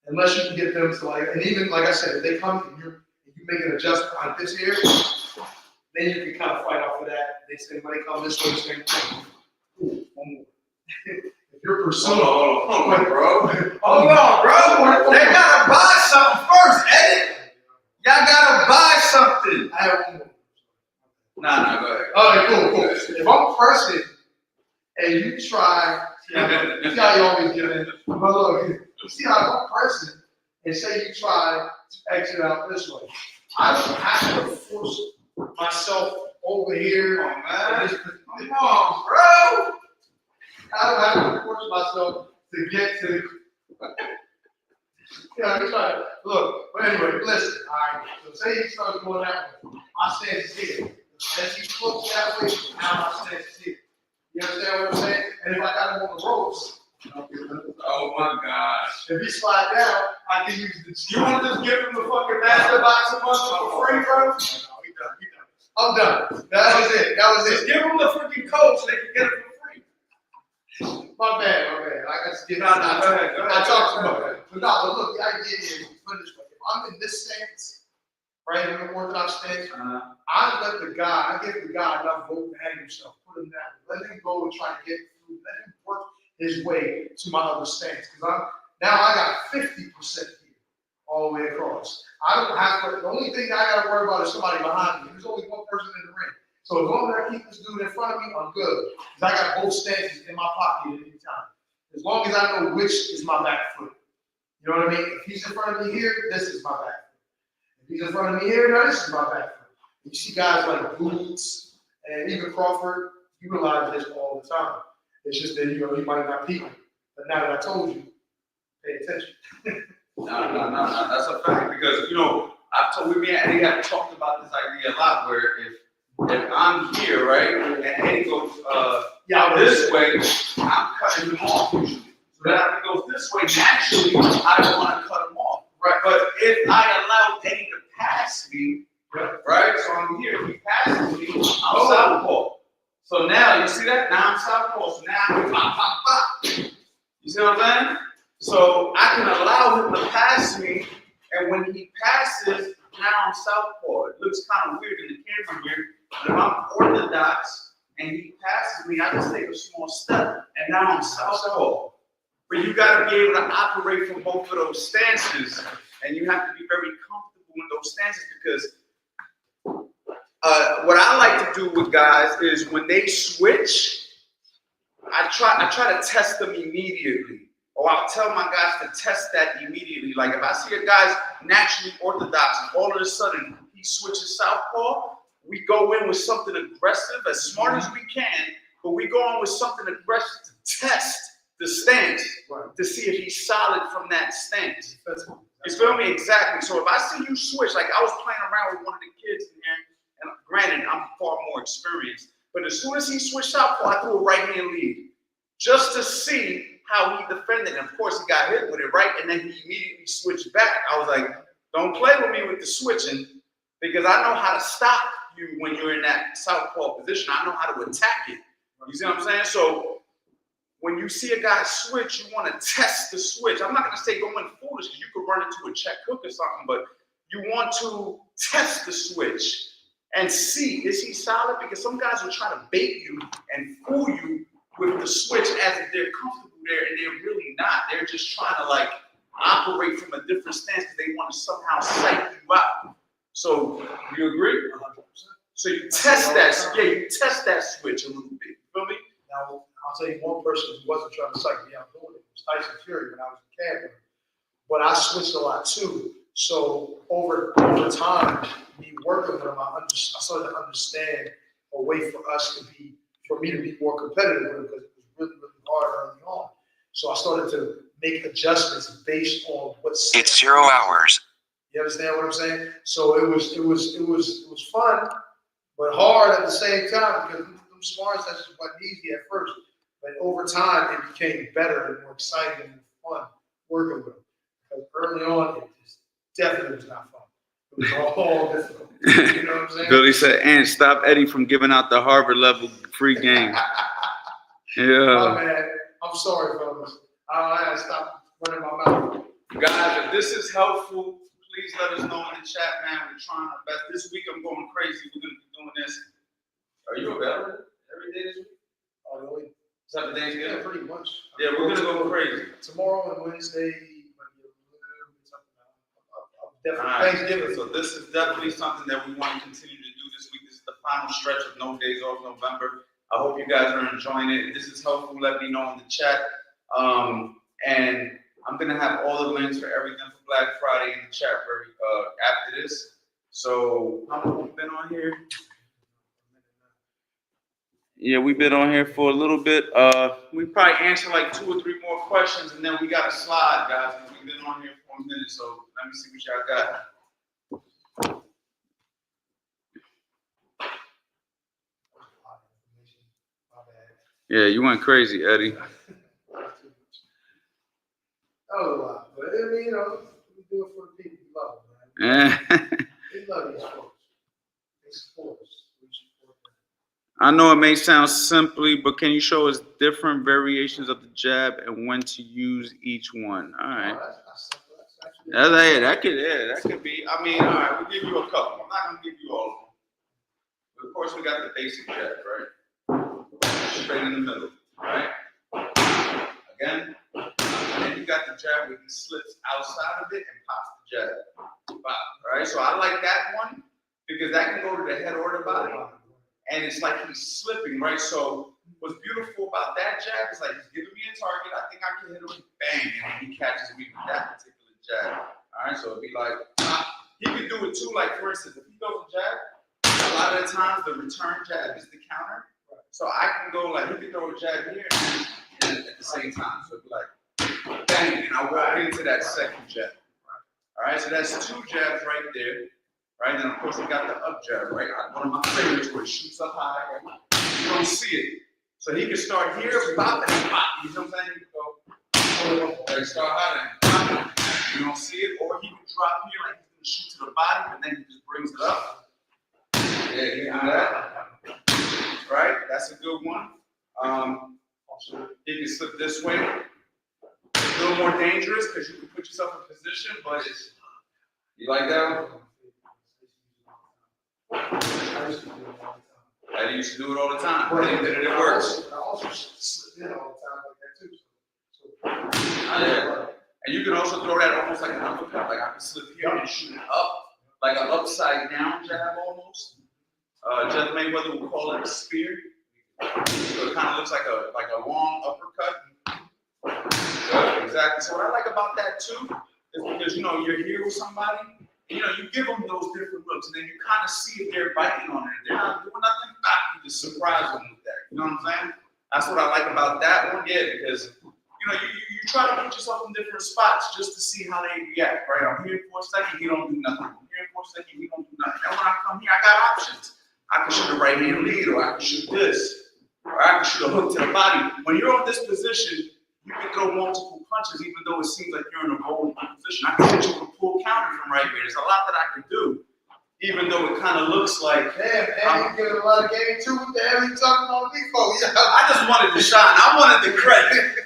Unless you can get them to like, and even like I said, if they come and you make an adjustment on this here, then you can kind of fight off of that. They say when they come this way, same thing. Ooh, one more. If you're pursuing, Hold on, bro. Hold on, bro. They gotta buy something first, Eddie. Y'all gotta buy something. I have one more. Nah, go ahead. All right, cool. If I'm pressing and you try, see how you always get in. But look, you see how I'm pressing and say you try to exit out this way. I don't have to force myself over here. Come on, bro. I don't have to force myself to get to. Yeah, he's trying to look. But anyway, listen. All right. So say he starts going that way. My stance is here. As he flips that way, now my stance is here. You understand what I'm saying? And if I got him on the ropes, Oh my gosh. if he slide down, I can use the. You want to just give him the fucking master box a month for free, bro? No, he done. He done. I'm done. That was it. That was Just it. give them the freaking code so they can get it for free. My bad. My bad. I got to get. No, go ahead. I talked too much. But no, but look, the idea is put it this way. If I'm in this stance, right, in the orthodox stance, I let the guy. I give the guy enough rope to hang himself. Put him down. Let him go and try to get through. Let him work his way to my other stance. Because now I got 50% here all the way across. I don't have to, the only thing that I got to worry about is somebody behind me. There's only one person in the ring. So as long as I keep this dude in front of me, I'm good. Because I got both stances in my pocket at any time. As long as I know which is my back foot. You know what I mean? If he's in front of me here, this is my back foot. If he's in front of me here, now this is my back foot. You see guys like Boots and even Crawford utilize this all the time. It's just that, you might not peep. But now that I told you, pay attention. No. That's a fact because, I've told me and Eddie have talked about this idea a lot where if I'm here, right, and Eddie goes this way, I'm cutting him off usually. So now if he goes this way, naturally, I don't want to cut him off. Right. But if I allow Eddie to pass me, right, so I'm here, he passes me, I'm southpaw. So now, you see that? Now I'm southpaw. So now I can pop. You see what I'm saying? So I can allow him to pass me, and when he passes, now I'm southpaw. It looks kind of weird in the camera here, but if I'm orthodox and he passes me, I just take a small step, and now I'm southpaw. But you got to be able to operate from both of those stances, and you have to be very comfortable in those stances because what I like to do with guys is when they switch, I try to test them immediately. Or I'll tell my guys to test that immediately. Like if I see a guy's naturally orthodox and all of a sudden he switches southpaw, we go in with something aggressive, as smart as we can, but we go in with something aggressive to test the stance, to see if he's solid from that stance. You feel me? Exactly. So if I see you switch, like I was playing around with one of the kids in here, and granted, I'm far more experienced, but as soon as he switched southpaw, I threw a right-hand lead just to see how he defended. And of course, he got hit with it, right? And then he immediately switched back. I was like, don't play with me with the switching because I know how to stop you when you're in that southpaw position. I know how to attack it. You see what I'm saying? So when you see a guy switch, you want to test the switch. I'm not going to say go in foolish because you could run into a check hook or something, but you want to test the switch and see, is he solid? Because some guys will try to bait you and fool you with the switch as if they're comfortable there, and they're really not. They're just trying to operate from a different stance because they want to somehow psych you out. So you agree? 100%. So you test that. Yeah, you test that switch a little bit. You feel me? Now I'll tell you one person who wasn't trying to psych me out doing it was Tyson Fury when I was in camp. But I switched a lot too. So over time, me working with him, I started to understand a way for me to be more competitive with him because it was really, really hard early on. So I started to make adjustments based on what's. It's 0 hours. You understand what I'm saying? So it was fun, but hard at the same time because them sparring sessions wasn't easy at first. But over time, it became better and more exciting and fun working with him. Because early on, it just definitely was not fun. It was all difficult. You know what I'm saying? Billy said, and stop Eddie from giving out the Harvard level free game. Yeah. Oh, man. I'm sorry, fellas. I gotta stop running my mouth. Guys, if this is helpful, please let us know in the chat, man. We're trying our best. This week I'm going crazy. We're gonna be doing this. Are you available every day this week? Oh, really? Except for Thanksgiving? Yeah, pretty much. Yeah, we're gonna go crazy. Tomorrow and Wednesday. Definitely. Right. Thanksgiving. So this is definitely something that we want to continue to do this week. This is the final stretch of No Days Off November. I hope you guys are enjoying it. If this is helpful, let me know in the chat. And I'm gonna have all the links for everything for Black Friday in the chat for after this. So how long have we been on here? Yeah, we've been on here for a little bit. We probably answer like 2 or 3 more questions, and then we got to slide, guys. We've been on here for for a minute, so let me see what y'all got. Yeah, you went crazy, Eddie. Oh, but I mean, you know, we do it for the people we love, man. We love these folks. They support us. We support them. I know it may sound simply, but can you show us different variations of the jab and when to use each one? All right. That's simple. That's actually That could be. I mean, all right, we'll give you a couple. I'm not gonna give you all of them. But of course, we got the basic jab, right? Straight in the middle, right? Again, and then you got the jab where he slips outside of it and pops the jab. Wow, right? So I like that one because that can go to the head or the body. And it's like he's slipping, right? So what's beautiful about that jab is like he's giving me a target. I think I can hit him, bang, and then he catches me with that particular jab. All right, so it'd be like, he can do it too. Like, for instance, if he throws a jab, a lot of the times the return jab is the counter. So I can go like, he can throw a jab here and at the same time. So it'd be like, bang, and I walk into that second jab. All right, so that's two jabs right there. Right, then of course we got the up jab, right? One of my favorites where it shoots up high, right? You don't see it. So he can start here, pop, and pop. You know what I'm saying? He can go, like start high and pop. You don't see it. Or he can drop here, like he's gonna shoot to the body, but then he just brings it up. Yeah, you do that. Right? That's a good one. He can slip this way. A little more dangerous because you can put yourself in position, but it's, you like that one? I used to do it all the time. It works. I also slip in all the time like that too. Yeah. And you can also throw that almost like an uppercut. Like I can slip here and shoot it up, like an upside down jab almost. Jeff Mayweather would call it a spear. So it kind of looks like a long uppercut. Yeah, exactly. So what I like about that too is because you know you're here with somebody. You know, you give them those different looks, and then you kind of see if they're biting on it. They're not doing nothing back. You just surprise them with that. You know what I'm saying? That's what I like about that one, yeah, because, you know, you try to put yourself in different spots just to see how they react, right? I'm here for a second, he don't do nothing. I'm here for a second, he don't do nothing. And when I come here, I got options. I can shoot a right hand lead, or I can shoot this, or I can shoot a hook to the body. When you're in this position, you can throw multiple punches, even though it seems like you're in a vulnerable position. I can hit you with a full counter from right here. There's a lot that I can do, even though it kind of looks like. Damn, man, you giving a lot of game too. What the hell are you talking about me for? Yeah. I just wanted to shine. I wanted the credit.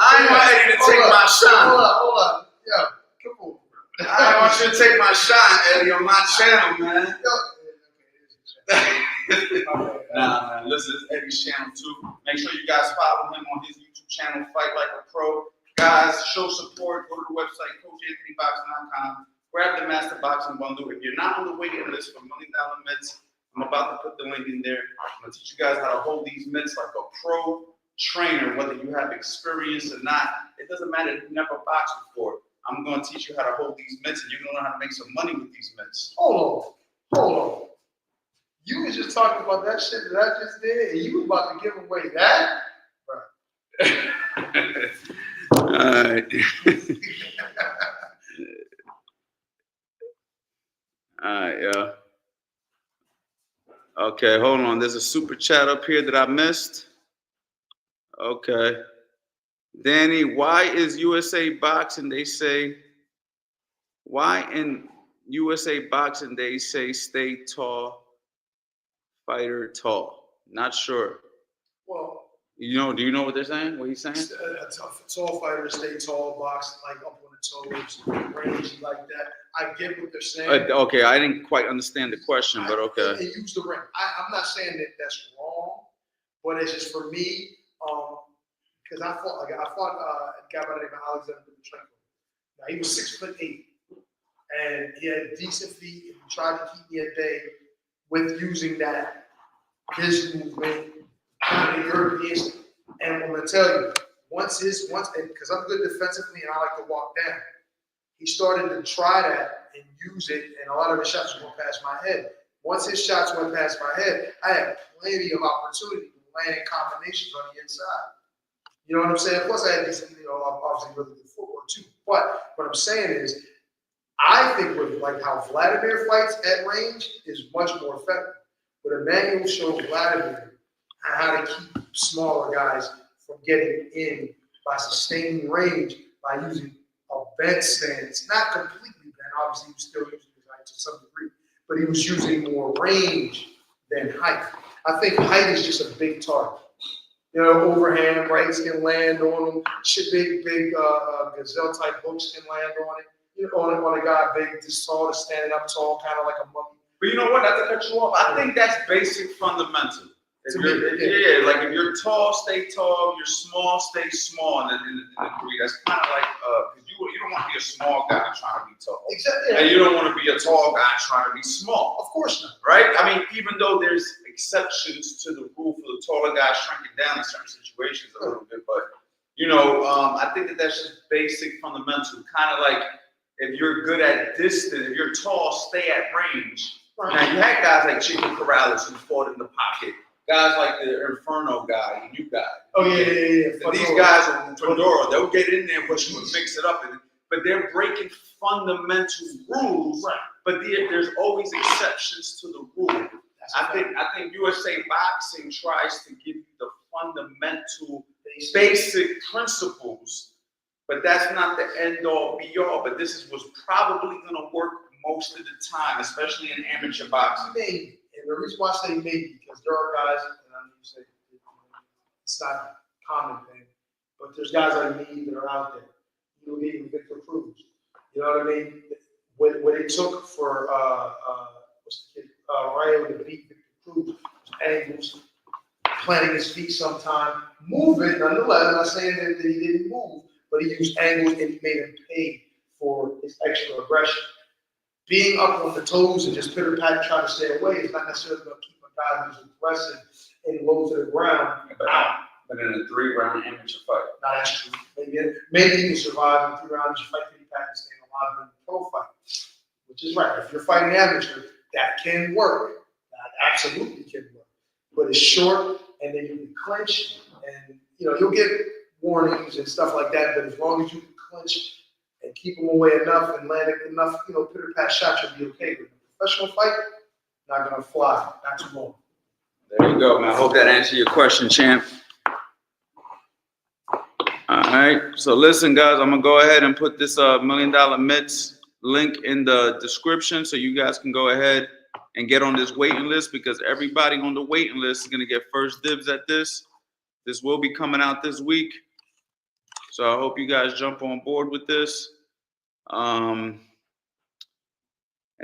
I ain't want Eddie to take my shine. Hold on. Yeah, come on. I want you to take my shine, Eddie, on my channel, man. Nah, man, listen, it's Eddie's channel too. Make sure you guys follow him on his YouTube channel, Fight Like a Pro. Guys, show support. Go to the website, CoachAnthonyBoxing.com. Grab the Master Boxing Bundle. If you're not on the waiting list for $1 Million Mitts, I'm about to put the link in there. I'm going to teach you guys how to hold these mitts like a pro trainer, whether you have experience or not. It doesn't matter if you never boxed before. I'm going to teach you how to hold these mitts, and you're going to learn how to make some money with these mitts. Hold on. You was just talking about that shit that I just did, and you was about to give away that? All right. All right, yeah. Okay, hold on. There's a super chat up here that I missed. Okay. Danny, why is USA Boxing, why in USA Boxing they say stay tall, fighter tall? Not sure. Well, do you know what they're saying? What he's saying? A tall fighter, stay tall, box like up on the toes, range like that. I get what they're saying. Okay, I didn't quite understand the question, but okay. And use the ring. I'm not saying that that's wrong, but it's just for me, because I fought a guy by the name of Alexander Lukashenko. Now he was 6'8", and he had decent feet. And he tried to keep me at bay with using that his movement, kind of European. And I'm gonna tell you, once because I'm good defensively and I like to walk down, he started to try that and use it, and a lot of his shots went past my head. Once his shots went past my head, I had plenty of opportunity to land combinations on the inside. You know what I'm saying? Plus, I had decent, obviously really good footwork too. But what I'm saying is, I think with like how Vladimir fights at range is much more effective. But Emmanuel showed Vladimir how to keep smaller guys from getting in by sustaining range by using a bent stance, not completely bent. Obviously, he was still using his height to some degree, but he was using more range than height. I think height is just a big target. You know, overhand rights can land on him. Big gazelle type hooks can land on it. You know, on a guy big, this tall, standing up tall, kind of like a mummy. But you know what? Not to cut you off. I think that's basic fundamental. If you're tall, stay tall. You're small, stay small. In the degree, that's kind of like because you don't want to be a small guy trying to be tall. Exactly. And you don't want to be a tall guy trying to be small. Of course not. Right? I mean, even though there's exceptions to the rule for the taller guy shrinking down in certain situations a little bit, but you know, I think that's just basic fundamental. Kind of like if you're good at distance, if you're tall, stay at range. Right. Now you had guys like Chico Corrales who fought in the pocket. Guys like the Inferno guy, the new guy. Oh, yeah. These guys are Fedora. They'll get in there, but you would mix it up. But they're breaking fundamental rules. Right. But there's always exceptions to the rule. I think USA Boxing tries to give you the fundamental, basic principles, but that's not the end all be all. But this was probably going to work most of the time, especially in amateur boxing. Maybe. And the reason why I say maybe, because there are guys, and I know you say it's not a common thing, but there's guys like me that are out there. You know, even Victor Cruz. You know what I mean? What it took for what's the kid, Rayo to beat Victor Cruz, angles, planting his feet sometime, movement nonetheless. I'm not saying that he didn't move, but he used angles and he made him pay for his extra aggression. Being up on the toes and just pitter-patter trying to stay away is not necessarily going to keep a guy who's aggressive and low to the ground out. But in a 3-round amateur fight. No, that's true. Maybe you can survive in 3 rounds. You fight pitter-patter and stay alive in a pro fight, which is right. If you're fighting amateur, that can work. That absolutely can work. But it's short, and then you can clinch, and you'll get warnings and stuff like that. But as long as you can clinch and keep them away enough and land enough, pitter-pat shots, you'll be okay. But a professional fight, not gonna fly, not too long. There you go, man. I hope that answered your question, champ. All right, so listen, guys, I'm gonna go ahead and put this $1 Million Mitts link in the description so you guys can go ahead and get on this waiting list, because everybody on the waiting list is gonna get first dibs at this. This will be coming out this week. So I hope you guys jump on board with this. And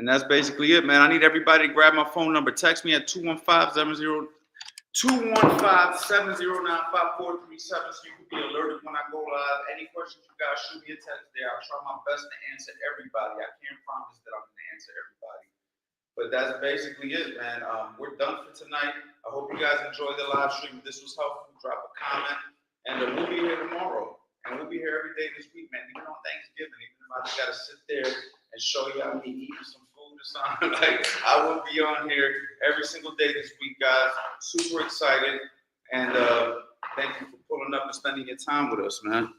that's basically it, man. I need everybody to grab my phone number. Text me at 215-709-5437 so you can be alerted when I go live. Any questions you guys, shoot me a text there. I'll try my best to answer everybody. I can't promise that I'm going to answer everybody. But that's basically it, man. We're done for tonight. I hope you guys enjoyed the live stream. If this was helpful, drop a comment. And we'll be here tomorrow. And we'll be here every day this week, man. Even on Thanksgiving, even if I just got to sit there and show you how me eating some food or something, like I will be on here every single day this week, guys. Super excited. And thank you for pulling up and spending your time with us, man.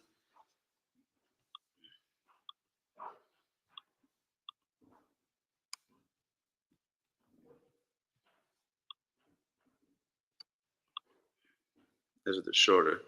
This is the shorter.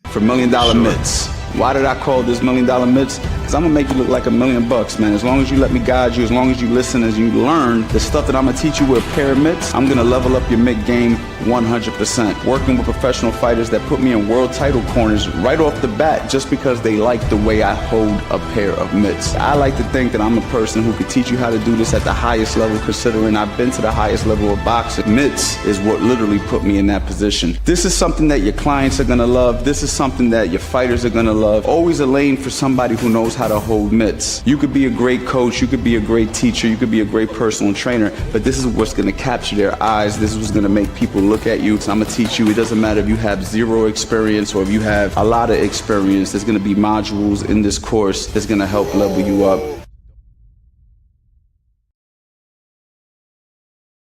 For $1 Million Mitts. Why did I call this $1 Million Mitts? Because I'm gonna make you look like $1 million, man. As long as you let me guide you, as long as you listen, as you learn the stuff that I'm gonna teach you with a pair of mitts, I'm gonna level up your mitt game 100%. Working with professional fighters that put me in world title corners right off the bat just because they like the way I hold a pair of mitts. I like to think that I'm a person who could teach you how to do this at the highest level, considering I've been to the highest level of boxing. Mitts is what literally put me in that position. This is something that your clients are gonna love. This is something that your fighters are gonna love. Always a lane for somebody who knows how to hold mitts. You could be a great coach, you could be a great teacher, you could be a great personal trainer, but this is what's gonna capture their eyes. This is what's gonna make people look at you. So I'm gonna teach you. It doesn't matter if you have zero experience or if you have a lot of experience. There's gonna be modules in this course that's gonna help level you up.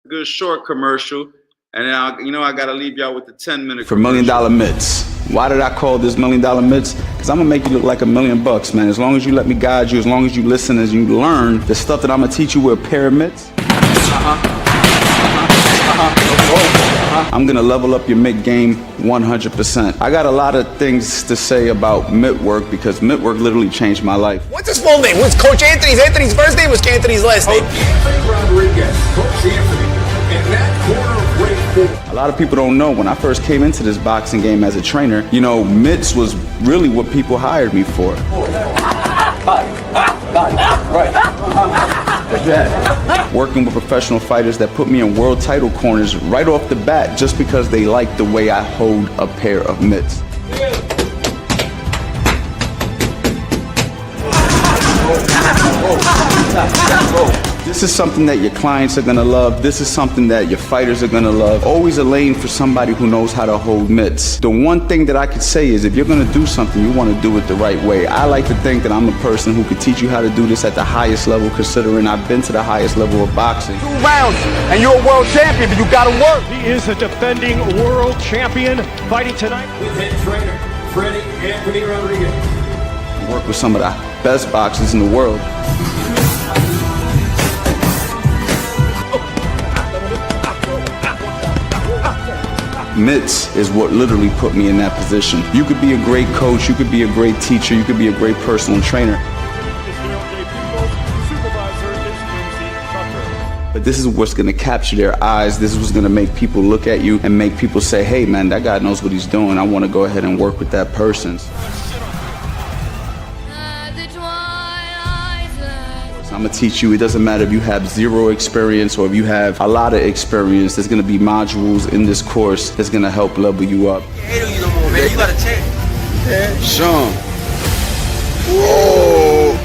Good short commercial. And then I gotta leave y'all with the 10-minute for $1 million mitts. Why did I call this $1 million mitts? Because I'm gonna make you look like $1 million bucks, man. As long as you let me guide you, as long as you listen, as you learn the stuff that I'm gonna teach you with a pair of mitts. I'm gonna level up your mitt game 100%. I got a lot of things to say about mitt work because mitt work literally changed my life. What's his full name? What's Coach Anthony's? Anthony's first name was Anthony's last name. Anthony Rodriguez, Coach Anthony, and that corner of weight 4. A lot of people don't know when I first came into this boxing game as a trainer, mitts was really what people hired me for. Working with professional fighters that put me in world title corners right off the bat just because they like the way I hold a pair of mitts. This is something that your clients are gonna love. This is something that your fighters are gonna love. Always a lane for somebody who knows how to hold mitts. The one thing that I could say is if you're gonna do something, you wanna do it the right way. I like to think that I'm a person who could teach you how to do this at the highest level, considering I've been to the highest level of boxing. 2 rounds, and you're a world champion, but you gotta work. He is the defending world champion, fighting tonight. With head trainer, Freddie Anthony Rodriguez. Work with some of the best boxers in the world. Mitts is what literally put me in that position. You could be a great coach, you could be a great teacher, you could be a great personal trainer. But this is what's gonna capture their eyes. This is what's gonna make people look at you and make people say, hey man, that guy knows what he's doing. I wanna go ahead and work with that person. I'm gonna teach you, it doesn't matter if you have 0 experience or if you have a lot of experience, there's gonna be modules in this course that's gonna help level you up. You gotta change. Sean. Whoa.